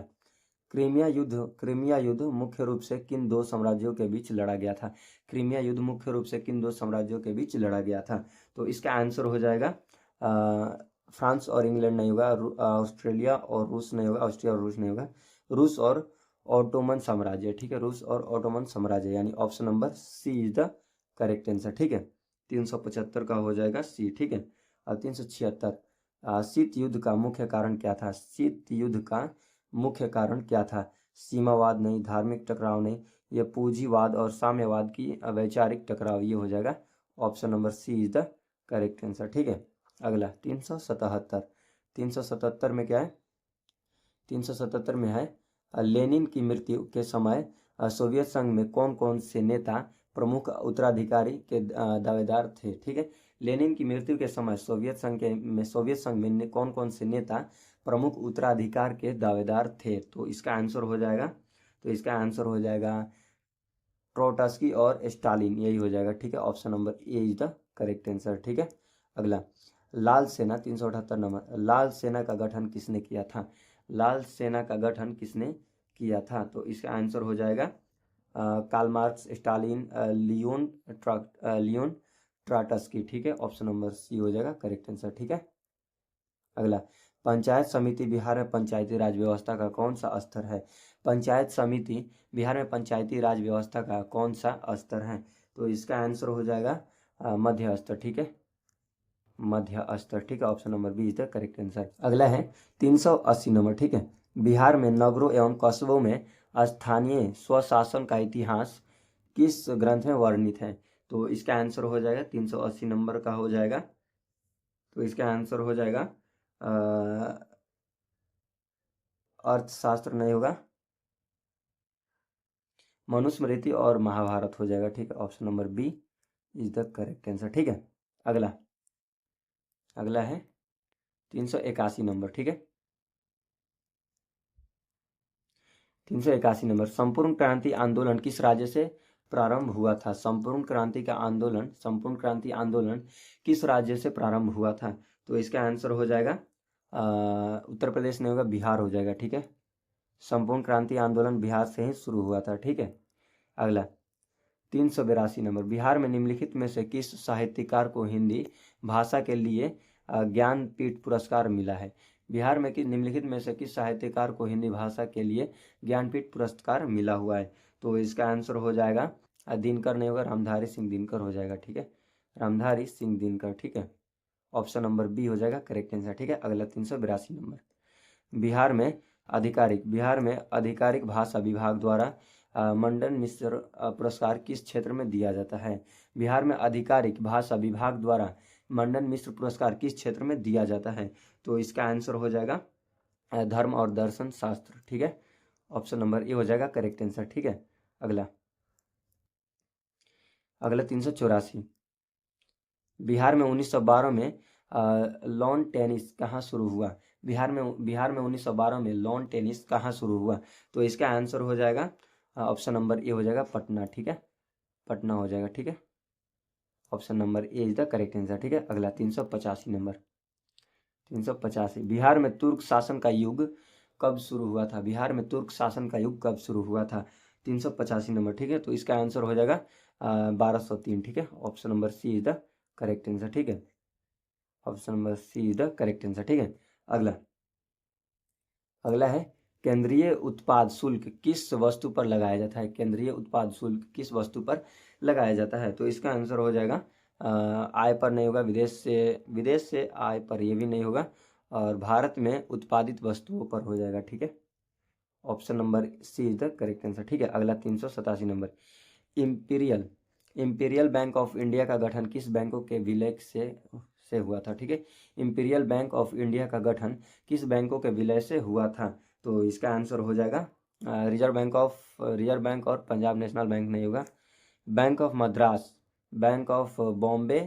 क्रीमिया युद्ध मुख्य रूप से किन दो साम्राज्यों के बीच लड़ा गया था? क्रीमिया युद्ध मुख्य रूप से किन दो साम्राज्यों के बीच लड़ा गया था? तो इसका आंसर हो जाएगा फ्रांस और इंग्लैंड नहीं होगा, ऑस्ट्रेलिया और रूस नहीं होगा, ऑस्ट्रिया और रूस नहीं होगा, रूस और ऑटोमन साम्राज्य, ठीक है, रूस और ऑटोमन साम्राज्य, यानी option number C is the correct answer, ठीक है। 375 का हो जाएगा सी, ठीक है। और 376, शीत युद्ध का मुख्य कारण क्या था? शीत युद्ध का मुख्य कारण क्या था? सीमावाद नहीं, धार्मिक टकराव नहीं, ये पूंजीवाद और साम्यवाद की वैचारिक टकराव, ये हो जाएगा option number C is the correct answer, ठीक है। अगला 377, 377 में क्या है? 377 में है लेनिन की मृत्यु के समय सोवियत संघ में कौन कौन से नेता प्रमुख उत्तराधिकारी के दावेदार थे, ठीक है। लेनिन की मृत्यु के समय सोवियत संघ में कौन कौन से नेता प्रमुख उत्तराधिकार के दावेदार थे? तो इसका आंसर हो जाएगा, ट्रोट्स्की और स्टालिन, यही हो जाएगा, ठीक है। Option number A is the correct answer, ठीक है। अगला, लाल सेना 378 नंबर, लाल सेना का गठन किसने किया था? लाल सेना का गठन किसने किया था? तो इसका आंसर हो जाएगा कार्ल मार्क्स, स्टालिन, लियोन ट्राटस्की, ठीक है। ऑप्शन नंबर सी हो जाएगा करेक्ट आंसर, ठीक है। अगला, पंचायत समिति बिहार में पंचायती राज व्यवस्था का कौन सा स्तर है? पंचायत समिति बिहार में पंचायती राज व्यवस्था का कौन सा स्तर है? तो इसका आंसर हो जाएगा मध्य स्तर, ठीक है, मध्य स्तर, ठीक है। Option number B is the correct answer. अगला है 380 नंबर, ठीक है। बिहार में नगरों एवं कस्बों में स्थानीय स्वशासन का इतिहास किस ग्रंथ में वर्णित है? तो इसका आंसर हो जाएगा 380 नंबर का हो जाएगा, तो इसका आंसर हो जाएगा अर्थशास्त्र नहीं होगा, मनुस्मृति और महाभारत हो जाएगा, ठीक है। Option number B is the correct answer, ठीक है। अगला, अगला है 381 नंबर, ठीक है। 381 नंबर, संपूर्ण क्रांति आंदोलन किस राज्य से प्रारंभ हुआ था? संपूर्ण क्रांति आंदोलन किस राज्य से प्रारंभ हुआ था? तो इसका आंसर हो जाएगा उत्तर प्रदेश नहीं होगा, बिहार हो जाएगा, ठीक है। संपूर्ण क्रांति आंदोलन बिहार से ही शुरू हुआ था, ठीक है। अगला 382 नंबर, बिहार में निम्नलिखित में से किस साहित्यकार को हिंदी भाषा के लिए ज्ञानपीठ पुरस्कार मिला है? बिहार में निम्नलिखित में से किस साहित्यकार को हिंदी भाषा के लिए ज्ञानपीठ पुरस्कार मिला हुआ है? तो इसका आंसर हो जाएगा दिनकर नहीं होगा, रामधारी सिंह दिनकर हो जाएगा, ठीक है, रामधारी सिंह दिनकर, ठीक है। ऑप्शन नंबर बी हो जाएगा करेक्ट आंसर, ठीक है। अगला 382 नंबर, बिहार में आधिकारिक भाषा विभाग द्वारा मंडन मिश्र पुरस्कार किस क्षेत्र में दिया जाता है? बिहार में आधिकारिक भाषा विभाग द्वारा मंडन मिश्र पुरस्कार किस क्षेत्र में दिया जाता है? तो इसका आंसर हो जाएगा धर्म और दर्शन शास्त्र, ठीक है। ऑप्शन नंबर ए हो जाएगा करेक्ट आंसर, ठीक है। अगला, अगला 384, बिहार में 1912 में लॉन टेनिस कहाँ शुरू हुआ? बिहार में 1912 में लॉन टेनिस कहाँ शुरू हुआ? तो इसका आंसर हो जाएगा ऑप्शन नंबर ए हो जाएगा पटना, ठीक है, पटना हो जाएगा, ठीक है। Option number A is the correct answer, ठीक है। अगला 385 नंबर, 385, बिहार में तुर्क शासन का युग कब शुरू हुआ था? बिहार में तुर्क शासन का युग कब शुरू हुआ था? 385 नंबर, ठीक है। तो इसका आंसर हो जाएगा 1203, ठीक है। Option number C is the correct answer, ठीक है। Option number C is the correct answer, ठीक है। अगला, अगला है केंद्रीय उत्पाद शुल्क किस वस्तु पर लगाया जाता है? केंद्रीय उत्पाद शुल्क किस वस्तु पर लगाया जाता है? तो इसका आंसर हो जाएगा आय पर नहीं होगा, विदेश से आय पर, ये भी नहीं होगा, और भारत में उत्पादित वस्तुओं पर हो जाएगा, ठीक है। Option number C is the correct answer, ठीक है। अगला 387 number, imperial imperial bank of India का गठन किस बैंकों के विलय से हुआ था? ठीक है, इंपीरियल बैंक ऑफ इंडिया का गठन किस बैंकों के विलय से हुआ था? तो इसका आंसर हो जाएगा रिजर्व बैंक और पंजाब नेशनल बैंक नहीं होगा, bank of Madras, bank of Bombay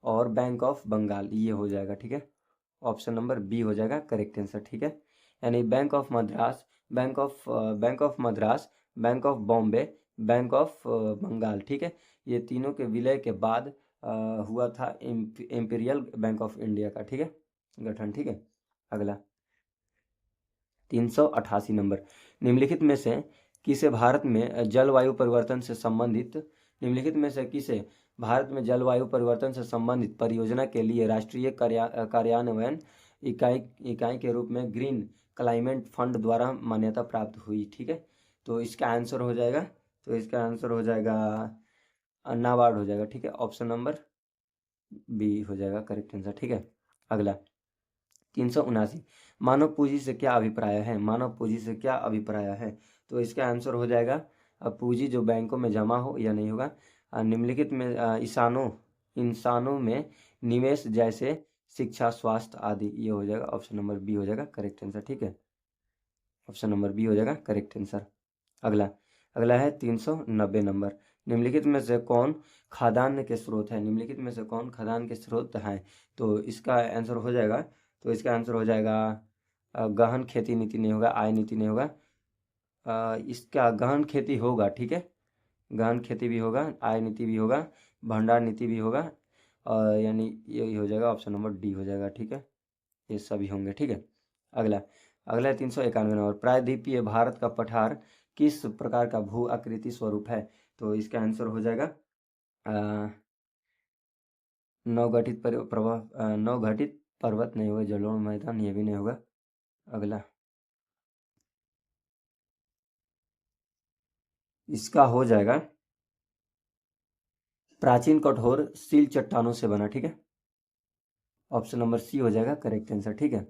और बैंक ऑफ बंगाल, ये हो जाएगा, ठीक है। ऑप्शन नंबर बी हो जाएगा करेक्ट आंसर, ठीक है। यानी bank of Madras, bank of Bombay, bank of Bengal, ठीक है, ये तीनों के विलय के बाद हुआ था इंपीरियल बैंक ऑफ इंडिया का, ठीक है, गठन, ठीक है। अगला 388 नंबर, निम्नलिखित में से किसे भारत में जलवायु परिवर्तन से संबंधित निम्नलिखित में से किसे भारत में जलवायु परिवर्तन से संबंधित परियोजना के लिए राष्ट्रीय कार्यान्वयन इकाई इकाई के रूप में ग्रीन क्लाइमेट फंड द्वारा मान्यता प्राप्त हुई? ठीक है, तो इसका आंसर हो जाएगा नाबार्ड हो जाएगा। ठीक है, ऑप्शन नंबर बी हो जाएगा करेक्ट आंसर। ठीक है, अगला 379, मानव पूंजी से क्या अभिप्राय है? मानव पूंजी से क्या अभिप्राय है? तो इसका आंसर हो जाएगा पूंजी जो बैंकों में जमा हो या नहीं होगा, निम्नलिखित में इंसानों में निवेश जैसे शिक्षा, स्वास्थ्य आदि, ये हो जाएगा ऑप्शन नंबर बी हो जाएगा करेक्ट आंसर। ठीक है, ऑप्शन नंबर बी हो जाएगा करेक्ट आंसर। अगला अगला है 390 नंबर, निम्नलिखित में से कौन खाद्यान्न के स्रोत है? निम्नलिखित में से कौन खाद्यान्न के स्रोत हैं? तो इसका आंसर हो जाएगा गहन खेती नीति नहीं होगा, आय नीति नहीं होगा, इसका गहन खेती होगा। ठीक है, गहन खेती भी होगा, आय नीति भी होगा, भंडार नीति भी होगा, और यानी यही हो जाएगा ऑप्शन नंबर डी हो जाएगा। ठीक है, ये सभी होंगे। ठीक है, अगला अगला 391 नंबर, प्रायद्वीपीय भारत का पठार किस प्रकार का भू आकृति स्वरूप है? तो इसका आंसर हो जाएगा नवगठित पर्वत नहीं होगा, जलोढ़ मैदान ये भी नहीं होगा। अगला इसका हो जाएगा प्राचीन कठोर सील चट्टानों से बना। ठीक है, ऑप्शन नंबर सी हो जाएगा करेक्ट आंसर। ठीक है,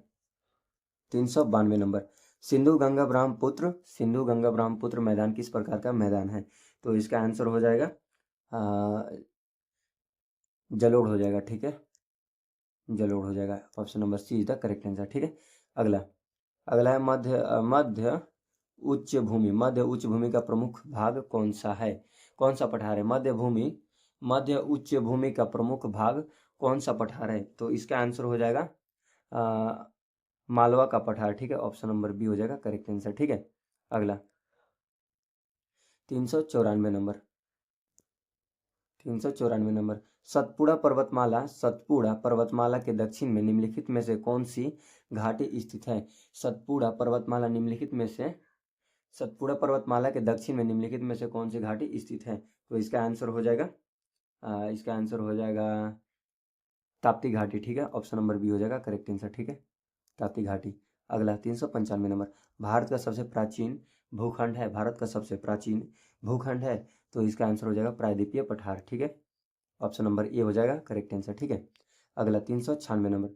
392 नंबर, सिंधु गंगा ब्रह्मपुत्र मैदान किस प्रकार का मैदान है? तो इसका आंसर हो जाएगा जलोढ़ हो जाएगा। ठीक है, जलोढ़ हो जाएगा, option number C is the correct answer. ठीक है, अगला अगला है मध्य उच्च भूमि का प्रमुख भाग कौन सा है? कौन सा पठार है? मध्य उच्च भूमि का प्रमुख भाग कौन सा पठार है? तो इसका आंसर हो जाएगा मालवा का पठार। ठीक है, ऑप्शन नंबर बी हो जाएगा करेक्ट आंसर। ठीक है, अगला 394 नंबर, सतपुड़ा पर्वतमाला के दक्षिण में निम्नलिखित में से कौन सी घाटी स्थित है? सतपुड़ा पर्वतमाला के दक्षिण में निम्नलिखित में से कौन सी घाटी स्थित है? तो इसका आंसर हो जाएगा ताप्ती घाटी। ठीक है, ऑप्शन नंबर बी हो जाएगा करेक्ट आंसर। ठीक है, ताप्ती घाटी। अगला 395 नंबर, भारत का सबसे प्राचीन भूखंड है, तो इसका आंसर हो जाएगा प्रायद्वीपीय पठार। ठीक है, ऑप्शन नंबर ए हो जाएगा करेक्ट आंसर। ठीक है, अगला 396 नंबर,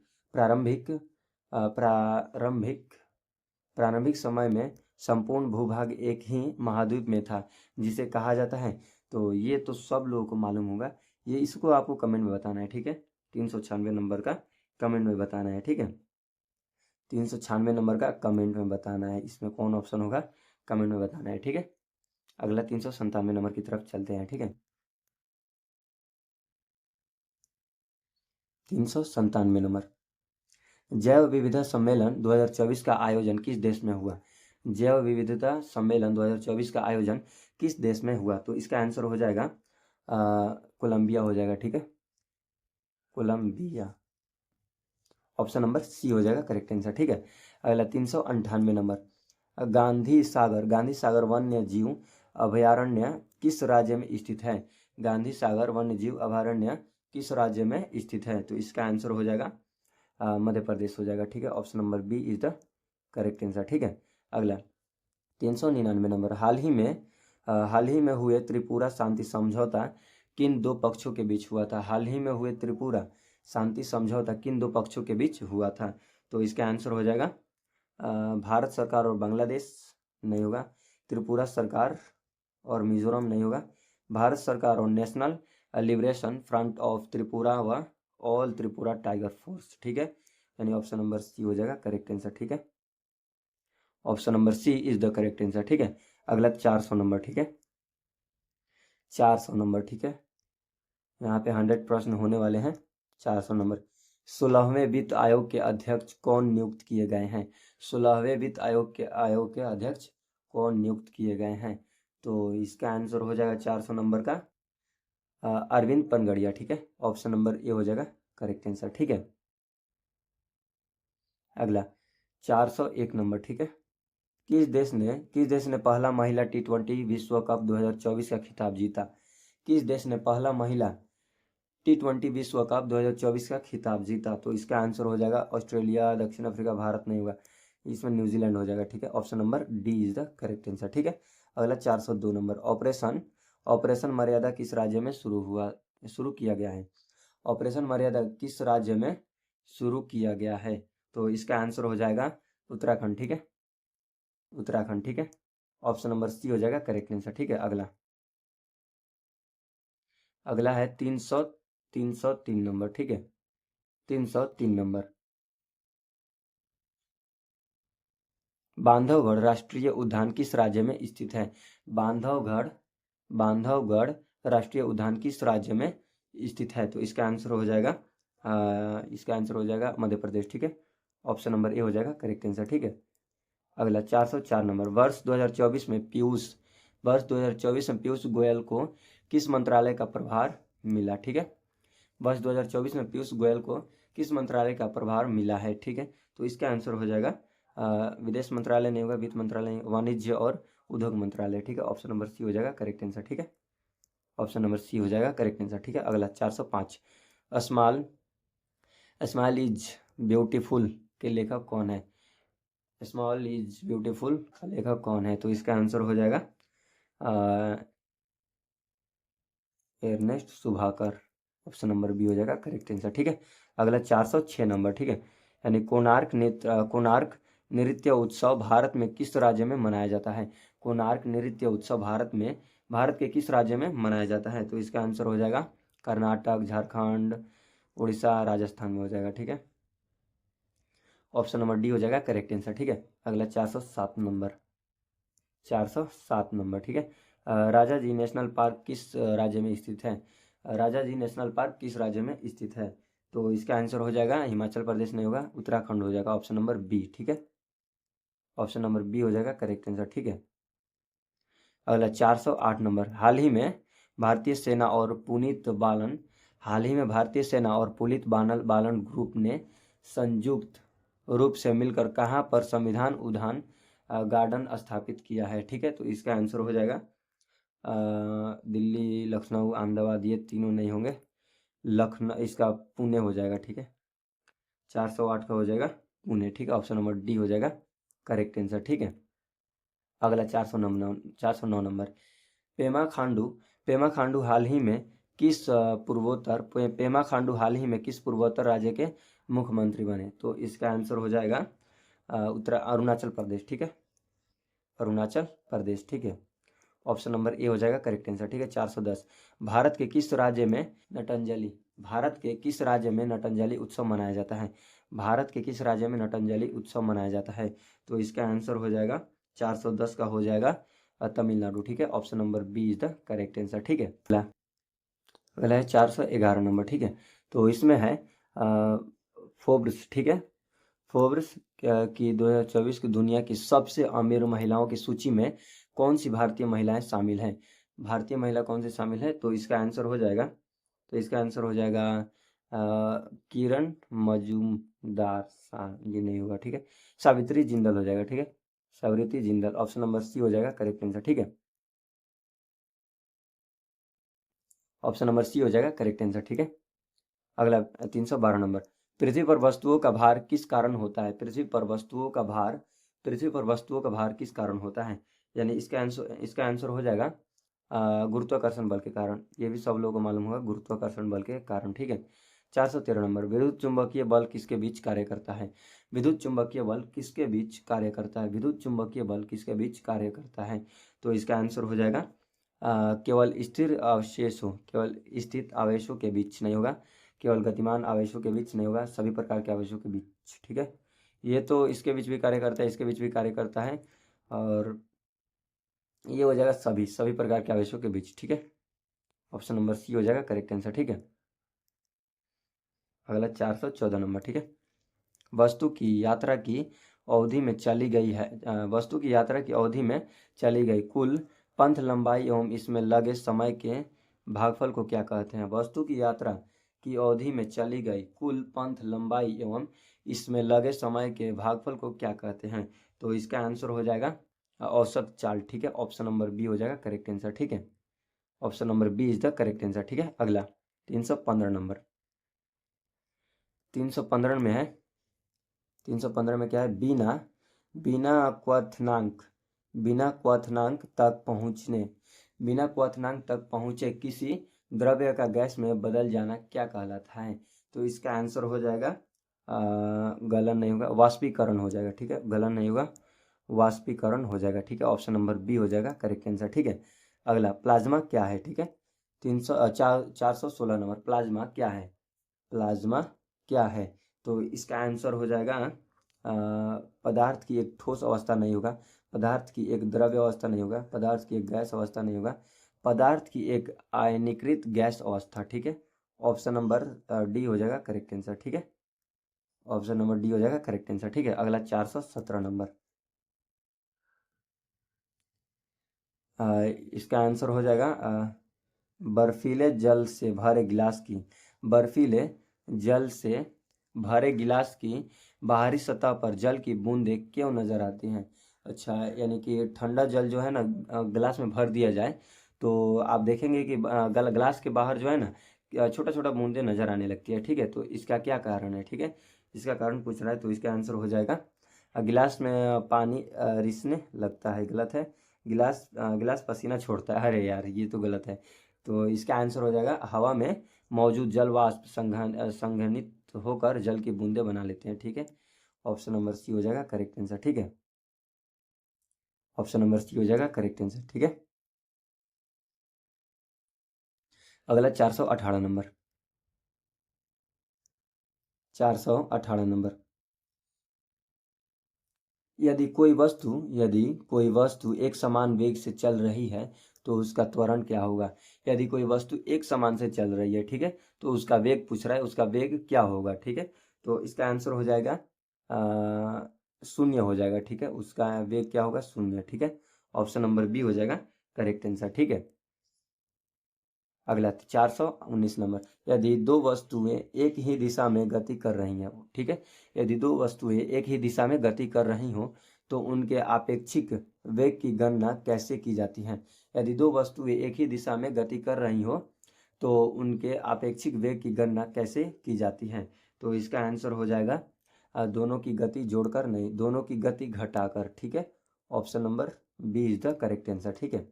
प्रारंभिक समय में संपूर्ण भूभाग एक ही महाद्वीप में था जिसे कहा जाता है। तो ये तो सब लोगों को मालूम होगा, ये इसको आपको कमेंट में बताना है। ठीक है, 396 नंबर का कमेंट में बताना है। ठीक है, 396 नंबर का कमेंट में बताना है, इसमें कौन ऑप्शन होगा कमेंट में बताना है। ठीक है, अगला 397 नंबर की तरफ चलते हैं। ठीक है, 397 नंबर, जैव विविधता सम्मेलन 2024 का आयोजन किस देश में हुआ? जैव विविधता सम्मेलन 2024 का आयोजन किस देश में हुआ? तो इसका आंसर हो जाएगा कोलंबिया हो जाएगा। ठीक है, कोलंबिया, ऑप्शन नंबर सी हो जाएगा करेक्ट आंसर। ठीक है, अगला 398 नंबर, गांधी सागर वन्य जीव अभयारण्य किस राज्य में स्थित है? गांधी सागर वन्य जीव अभयारण्य किस राज्य में स्थित है? तो इसका आंसर हो जाएगा मध्य प्रदेश हो जाएगा। ठीक है, option number B is the correct answer. ठीक है, अगला 399 नंबर, हाल ही में हुए त्रिपुरा शांति समझौता किन दो पक्षों के बीच हुआ था? हाल ही में हुए त्रिपुरा शांति समझौता किन दो पक्षों के बीच हुआ था? तो इसका आंसर हो जाएगा भारत सरकार और बांग्लादेश नहीं होगा, त्रिपुरा सरकार और मिजोरम नहीं होगा, भारत सरकार और national liberation front of Tripura व ऑल त्रिपुरा टाइगर फोर्स। ठीक है, यानी ऑप्शन नंबर सी हो जाएगा करेक्ट आंसर। ठीक है, option number C is the correct answer. ठीक है, अगला 400 नंबर। ठीक है, 400 नंबर। ठीक है, यहाँ पे 100 प्रश्न होने वाले हैं। 400 नंबर, 16वें वित्त आयोग के अध्यक्ष कौन नियुक्त किए गए हैं? 16वें वित्त आयोग के अध्यक्ष कौन नियुक्त किए गए हैं? तो इसका आंसर हो जाएगा 400 नंबर का अरविंद पनगड़िया। ठीक है, ऑप्शन नंबर ए हो जाएगा करेक्ट आंसर। ठीक है, अगला 401 नंबर। ठीक है, किस देश ने पहला महिला T20 विश्व कप 2024 का खिताब जीता? किस देश ने पहला महिला T20 विश्व कप 2024 का खिताब जीता? तो इसका आंसर हो जाएगा ऑस्ट्रेलिया, दक्षिण अफ्रीका, भारत नहीं होगा, इसमें न्यूजीलैंड हो जाएगा। ठीक है, option number D is the correct answer. ठीक है, अगला 402 नंबर, ऑपरेशन मर्यादा किस राज्य में शुरू किया गया है? ऑपरेशन मर्यादा किस राज्य में शुरू किया गया है? तो इसका आंसर हो जाएगा उत्तराखंड। ठीक है, उत्तराखंड। ठीक है, ऑप्शन नंबर सी हो जाएगा करेक्ट आंसर। ठीक है, अगला है 303 नंबर। ठीक है, 303 नंबर, बांधवगढ़ राष्ट्रीय उद्यान किस राज्य में स्थित है? बांधवगढ़ राष्ट्रीय उद्यान किस राज्य में स्थित है? तो इसका आंसर हो जाएगा मध्य प्रदेश। ठीक है, ऑप्शन नंबर ए हो जाएगा करेक्ट आंसर। ठीक है, अगला 404 नंबर, वर्ष 2024 में पीयूष गोयल को किस मंत्रालय का प्रभार मिला? ठीक है, वर्ष 2024 में पीयूष गोयल को किस मंत्रालय का प्रभार मिला है? ठीक है, तो इसका आंसर हो जाएगा विदेश मंत्रालय नहीं होगा, वित्त मंत्रालय, वाणिज्य और उद्योग मंत्रालय। ठीक है, ऑप्शन नंबर सी हो जाएगा करेक्ट आंसर। ठीक है, ऑप्शन नंबर सी हो जाएगा करेक्ट आंसर। ठीक है, अगला 405, स्माइल इज ब्यूटीफुल के लेखक कौन है? स्मॉल इज ब्यूटीफुल का लेखक कौन है? तो इसका आंसर हो जाएगा earnest Subhakar, option number B हो जाएगा करेक्ट आंसर। ठीक है, अगला 406 नंबर। ठीक है, यानी कोणार्क नृत्य उत्सव भारत में किस राज्य में मनाया जाता है? कोणार्क नृत्य उत्सव भारत के किस राज्य में मनाया जाता है? तो इसका आंसर हो जाएगा कर्नाटक, झारखंड, उड़ीसा, राजस्थान में हो जाएगा। ठीक है, ऑप्शन नंबर डी हो जाएगा करेक्ट आंसर। ठीक है, अगला 407 नंबर। ठीक है, राजा जी नेशनल पार्क किस राज्य में स्थित है? राजा जी नेशनल पार्क किस राज्य में स्थित है? तो इसका आंसर हो जाएगा हिमाचल प्रदेश नहीं होगा, उत्तराखंड हो जाएगा, ऑप्शन नंबर बी। ठीक है, ऑप्शन नंबर बी हो जाएगा करेक्ट आंसर। ठीक है, अगला 408 नंबर, हाल ही में भारतीय सेना और पुलित बालन ग्रुप ने संयुक्त रूप से मिलकर कहाँ पर संविधान उद्यान गार्डन स्थापित किया है? ठीक है, तो इसका आंसर हो जाएगा दिल्ली, लखनऊ, अहमदाबाद, ये तीनों नहीं होंगे, इसका पुणे हो जाएगा। ठीक है, 408 का हो जाएगा पुणे। ठीक है, ऑप्शन नंबर डी हो जाएगा करेक्ट आंसर। ठीक है, अगला 409 नंबर, पेमा खांडू हाल ही में किस पूर्वोत्तर राज्य के मुख्यमंत्री बने? तो इसका आंसर हो जाएगा अरुणाचल प्रदेश। ठीक है, अरुणाचल प्रदेश। ठीक है, ऑप्शन नंबर ए हो जाएगा करेक्ट आंसर। ठीक है, 410, भारत के किस राज्य में नटंजलि उत्सव मनाया जाता है? भारत के किस राज्य में नटंजलि उत्सव मनाया जाता है? तो इसका आंसर हो जाएगा 410 का हो जाएगा तमिलनाडु। ठीक है, option number B is the correct answer. ठीक है, अगला है 411 नंबर। ठीक है, तो इसमें है फोर्ब्स। ठीक है, फोर्ब्स की 2024 की दुनिया की सबसे अमीर महिलाओं की सूची में कौन सी भारतीय महिलाएं शामिल हैं? भारतीय महिला कौन सी शामिल है? तो इसका आंसर हो जाएगा किरण मजूमदार, ये नहीं होगा। ठीक है, सावित्री जिंदल हो जाएगा। ठीक है, Savitri Jindal, option number C हो जाएगा करेक्ट आंसर। ठीक है, ऑप्शन नंबर सी हो जाएगा करेक्ट आंसर। ठीक है, अगला 312 नंबर, पृथ्वी पर वस्तुओं का भार किस कारण होता है? पृथ्वी पर वस्तुओं का भार किस कारण होता है? यानी इसका आंसर हो जाएगा गुरुत्वाकर्षण बल के कारण। ये भी सब लोगों को मालूम होगा, गुरुत्वाकर्षण बल के कारण। ठीक है, 413 नंबर, विद्युत चुंबकीय बल किसके बीच कार्य करता है? विद्युत चुंबकीय बल किसके बीच कार्य करता है? विद्युत चुंबकीय बल किसके बीच कार्य करता है? तो इसका आंसर हो जाएगा केवल स्थिर आवेशों के बीच नहीं होगा, केवल गतिमान आवेशों के बीच नहीं होगा, सभी प्रकार के आवेशों के बीच। ठीक है, ये तो इसके बीच भी कार्य करता है, इसके बीच भी कार्य करता है, और ये हो जाएगा सभी प्रकार के आवेशों के बीच। ठीक है, ऑप्शन नंबर सी हो जाएगा करेक्ट आंसर। ठीक है, अगला 414 नंबर। ठीक है, वस्तु की यात्रा की अवधि में चली गई कुल पंथ लंबाई एवं इसमें लगे समय के भागफल को क्या कहते हैं? वस्तु की यात्रा की अवधि में चली गई कुल पंथ लंबाई एवं इसमें लगे समय के भागफल को क्या कहते हैं? तो इसका आंसर हो जाएगा औसत चाल, ठीक है। ऑप्शन नंबर बी हो जाएगा करेक्ट आंसर, ठीक है। Option number B is the correct answer, ठीक है। अगला 315 नंबर, 315 में है, 315 में क्या है, बिना बिना क्वथनांक बिना क्वथनांक तक पहुँचने बिना क्वथनांक तक पहुँचे किसी द्रव्य का गैस में बदल जाना क्या कहलाता है। तो इसका आंसर हो जाएगा गलन नहीं होगा, वाष्पीकरण हो जाएगा, ठीक है। गलन नहीं होगा, वाष्पीकरण हो जाएगा, ठीक है। ऑप्शन नंबर बी हो जाएगा करेक्ट आंसर, ठीक है। अगला प्लाज्मा क्या है, ठीक है। 416 नंबर, प्लाज्मा क्या है, प्लाज्मा क्या है। तो इसका आंसर हो जाएगा पदार्थ की एक ठोस अवस्था नहीं होगा, पदार्थ की एक द्रव्य अवस्था नहीं होगा, पदार्थ की एक गैस अवस्था नहीं होगा, पदार्थ की एक आयनीकृत गैस अवस्था, ठीक है। ऑप्शन नंबर डी हो जाएगा करेक्ट आंसर, ठीक है। ऑप्शन नंबर डी हो जाएगा करेक्ट आंसर, ठीक है। अगला 417 नंबर, इसका आंसर हो जाएगा बर्फीले जल से भरे गिलास की बर्फीले जल से भरे गिलास की बाहरी सतह पर जल की बूंदें क्यों नजर आती हैं। अच्छा, यानी कि ठंडा जल जो है ना गिलास में भर दिया जाए तो आप देखेंगे कि गिलास के बाहर जो है ना छोटा छोटा बूंदें नजर आने लगती है, ठीक है। तो इसका क्या कारण है, ठीक है। इसका कारण पूछ रहा है, तो इसका आंसर हो जाएगा गिलास में पानी रिसने लगता है, गलत है। गिलास पसीना छोड़ता है, अरे यार ये तो गलत है। तो इसका आंसर हो जाएगा हवा में मौजूद जल वाष्प संघनित होकर जल की बूंदें बना लेते हैं, ठीक है। ऑप्शन नंबर सी हो जाएगा करेक्ट आंसर, ठीक है। ऑप्शन नंबर सी हो जाएगा करेक्ट आंसर, ठीक है। अगला 418 नंबर, 418 नंबर, यदि कोई वस्तु एक समान वेग से चल रही है तो उसका त्वरण क्या होगा। यदि कोई वस्तु एक समान से चल रही है, ठीक है, तो उसका वेग पूछ रहा है, उसका वेग क्या होगा, ठीक है। तो इसका आंसर हो जाएगा शून्य हो जाएगा, ठीक है। उसका वेग क्या होगा, शून्य, ठीक है। ऑप्शन नंबर बी हो जाएगा करेक्ट आंसर, ठीक है। अगला 419 नंबर, यदि दो वस्तुएं एक ही दिशा में गति कर रही हैं, ठीक है, यदि दो वस्तुएं एक ही दिशा में गति कर रही हों तो उनके आपेक्षिक वेग की गणना कैसे की जाती है। यदि दो वस्तुएं एक ही दिशा में गति कर रही हो तो उनके आपेक्षिक वेग की गणना कैसे की जाती है। तो इसका आंसर हो जाएगा दोनों की गति जोड़कर नहीं, दोनों की गति घटाकर, ठीक है। Option number B is the correct answer, ठीक है।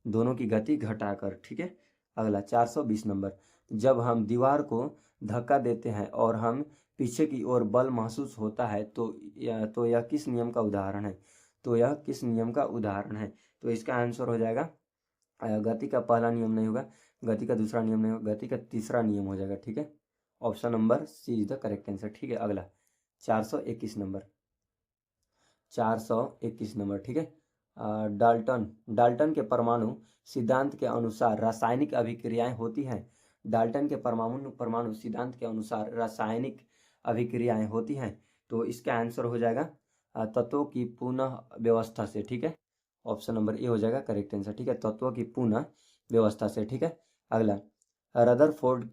दोनों की गति घटाकर, ठीक है। अगला 420 नंबर, जब हम दीवार को धक्का देते हैं और हम पीछे की ओर बल महसूस होता है तो यह किस नियम का उदाहरण है। तो यह किस नियम का उदाहरण है। तो इसका आंसर हो जाएगा गति का पहला नियम नहीं होगा, गति का दूसरा नियम नहीं होगा, गति का तीसरा नियम हो जाएगा, ठीक है। Option number C is the correct answer, ठीक है। अगला 421 नंबर, 421 नंबर, ठीक है। डाल्टन डाल्टन के परमाणु सिद्धांत के अनुसार रासायनिक अभिक्रियाएं होती हैं। डाल्टन के परमाणु परमाणु सिद्धांत के अनुसार रासायनिक अभिक्रियाएं होती हैं। तो इसका आंसर हो जाएगा तत्वों की पुनः व्यवस्था से, ठीक है। ऑप्शन नंबर ए हो जाएगा करेक्ट आंसर, ठीक है। तत्वों की पुनः व्यवस्था से, ठीक है। अगला रदरफोर्ड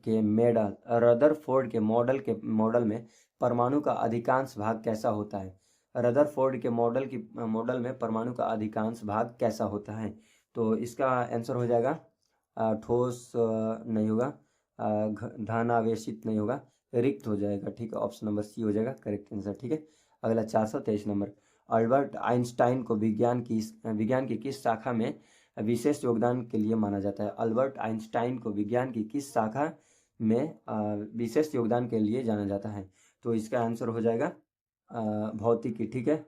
के मॉडल में परमाणु का अधिकांश भाग कैसा होता है। रदरफोर्ड के मॉडल में परमाणु का अधिकांश भाग कैसा होता है। तो इसका आंसर हो जाएगा ठोस नहीं होगा, धन आवेशित नहीं होगा, रिक्त हो जाएगा, ठीक है। ऑप्शन नंबर सी हो जाएगा करेक्ट आंसर, ठीक है। अगला 423 नंबर, अल्बर्ट आइंस्टाइन को विज्ञान की किस शाखा में विशेष योगदान के लिए माना जाता है। अल्बर्ट आइंस्टाइन को विज्ञान की किस शाखा में विशेष योगदान के लिए जाना जाता है। तो इसका आंसर हो जाएगा भौतिकी, ठीक है।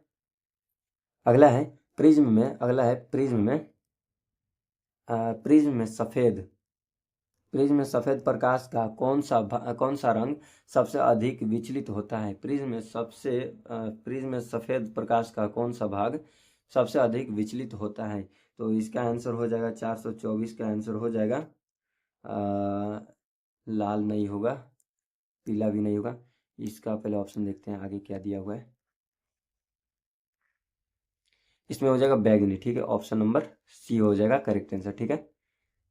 अगला है प्रिज्म में सफेद प्रकाश का कौन सा रंग सबसे अधिक विचलित होता है। प्रिज्म में सफेद प्रकाश का कौन सा भाग सबसे अधिक विचलित होता है। तो इसका आंसर हो जाएगा 424 का आंसर हो जाएगा लाल नहीं होगा, पीला भी नहीं होगा। इसका पहले ऑप्शन देखते हैं आगे क्या दिया हुआ है। इसमें हो जाएगा बैगनी, ठीक है। ऑप्शन नंबर सी हो जाएगा करेक्ट आंसर, ठीक है,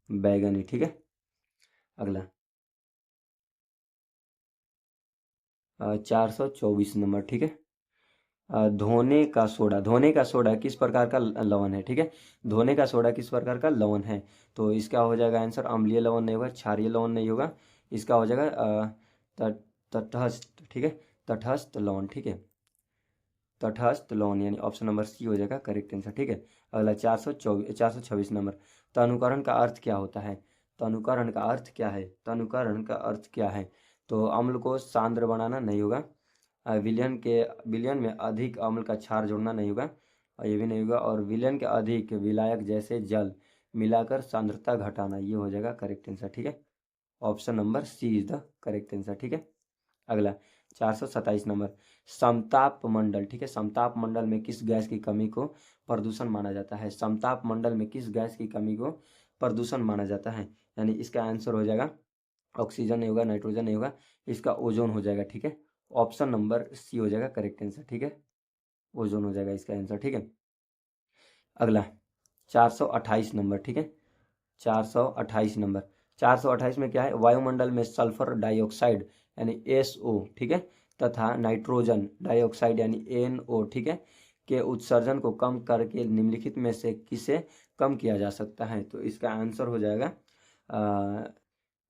बैगनी, ठीक है। अगला 424 नंबर, ठीक है। धोने का सोडा, धोने का सोडा किस प्रकार का लवण है, ठीक है। धोने का सोडा किस प्रकार का लवण है, तो इसका हो जाएगा आंसर अम्लीय लवण नहीं होगा, क्षारीय लवण नहीं होगा, इसका हो जाएगा तटस्थ, ठीक है, तटस्थ लवण, ठीक है, तटस्थ लवण, यानी ऑप्शन नंबर सी हो जाएगा करेक्ट आंसर, ठीक है। अगला 426 नंबर, तनुकरण का अर्थ क्या होता है, तनुकरण का अर्थ क्या है, तनुकरण का अर्थ क्या है, तो अम्ल को सांद्र बनाना नहीं होगा, विलयन में अधिक अम्ल का क्षार जोड़ना नहीं होगा, और ये भी नहीं होगा, और विलयन के अधिक विलायक जैसे जल मिलाकर सांद्रता घटाना, ये हो जाएगा करेक्ट आंसर, ठीक है। Option number C is the correct answer, ठीक है। अगला 427 नंबर, समताप मंडल, ठीक है, समताप मंडल में किस गैस की कमी को प्रदूषण माना जाता है, समताप मंडल में किस गैस की कमी को प्रदूषण माना जाता है, यानी इसका आंसर हो जाएगा ऑक्सीजन नहीं होगा, नाइट्रोजन नहीं होगा, इसका ओजोन हो जाएगा, ठीक है। ऑप्शन नंबर सी हो जाएगा करेक्ट आंसर, ठीक है, ओजोन हो जाएगा इसका आंसर, ठीक है। अगला 428 नंबर, ठीक है, 428 नंबर, 428 में क्या है, वायुमंडल में सल्फर डाइऑक्साइड यानी SO, ठीक है, तथा नाइट्रोजन डाइऑक्साइड यानी NO, ठीक है, के उत्सर्जन को कम करके निम्नलिखित में से किसे कम किया जा सकता है, तो इसका आंसर हो जाएगा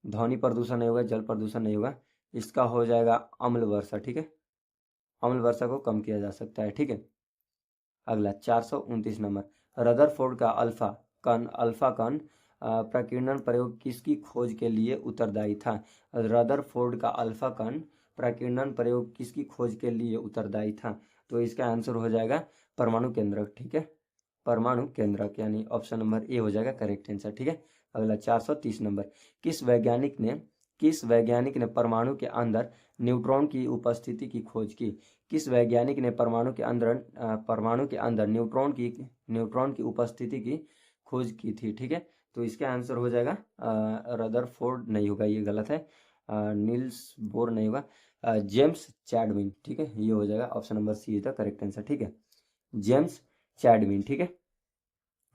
ध्वनि प्रदूषण नहीं होगा, जल प्रदूषण नहीं होगा, इसका हो जाएगा अम्ल वर्षा, ठीक है, अम्ल वर्षा को कम किया जा सकता है, ठीक है। अगला 429 नंबर, रदरफोर्ड का अल्फा कण प्रकीर्णन प्रयोग किसकी खोज के लिए उत्तरदायी था, रदरफोर्ड का अल्फा कण प्रकीर्णन प्रयोग किसकी खोज के लिए उत्तरदायी था, तो इसका आंसर हो जाएगा परमाणु केंद्रक, ठीक है, परमाणु केंद्रक, यानी ऑप्शन नंबर ए हो जाएगा करेक्ट आंसर, ठीक है। अगला 430 नंबर, किस वैज्ञानिक ने परमाणु के अंदर न्यूट्रॉन की उपस्थिति की खोज की, किस वैज्ञानिक ने परमाणु के अंदर न्यूट्रॉन की उपस्थिति की खोज की थी, ठीक है, तो इसका आंसर हो जाएगा रदरफोर्ड नहीं होगा, ये गलत है, नील्स बोर नहीं होगा, जेम्स चैडविन, ठीक है, ये हो जाएगा option number C is the correct answer, ठीक है, जेम्स चैडविन, ठीक है,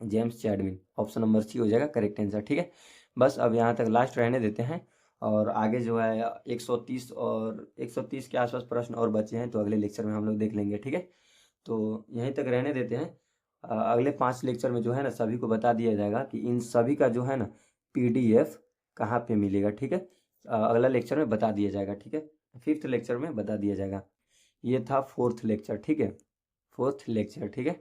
James Chadwin, option number C हो जाएगा करेक्ट आंसर, ठीक है। बस अब यहाँ तक लास्ट रहने देते हैं, और आगे जो है 130 के आसपास प्रश्न और बचे हैं, तो अगले लेक्चर में हम लोग देख लेंगे, ठीक है। तो यहीं तक रहने देते हैं, अगले 5 लेक्चर में जो है ना सभी को बता दिया जाएगा कि इन सभी का जो है ना PDF कहाँ पे मिलेगा, ठीक है, अगला लेक्चर में बता दिया जाएगा, ठीक है, 5th लेक्चर में बता दिया जाएगा। ये था 4th लेक्चर, ठीक है, 4th लेक्चर, ठीक है।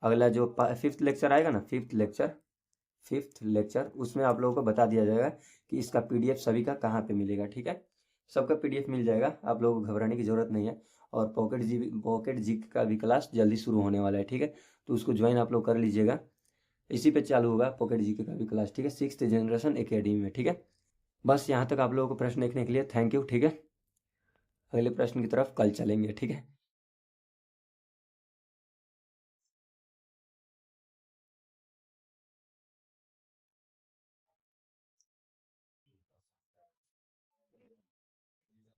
अगला जो 5th लेक्चर आएगा ना, 5th लेक्चर उसमें आप लोगों को बता दिया जाएगा कि इसका PDF सभी का कहाँ पे मिलेगा, ठीक है, सबका PDF मिल जाएगा, आप लोगों को घबराने की जरूरत नहीं है, और पॉकेट जी का भी क्लास जल्दी शुरू होने वाला है, ठीक है, तो उसको ज्वाइन आप लोग कर लीजिएगा, इसी पे चालू होगा पॉकेट जी का भी क्लास, ठीक है, 6th जनरेशन एकेडमी में, ठीक है। बस यहाँ तक आप लोगों को प्रश्न देखने के लिए थैंक यू, ठीक है, अगले प्रश्न की तरफ कल चलेंगे, ठीक है।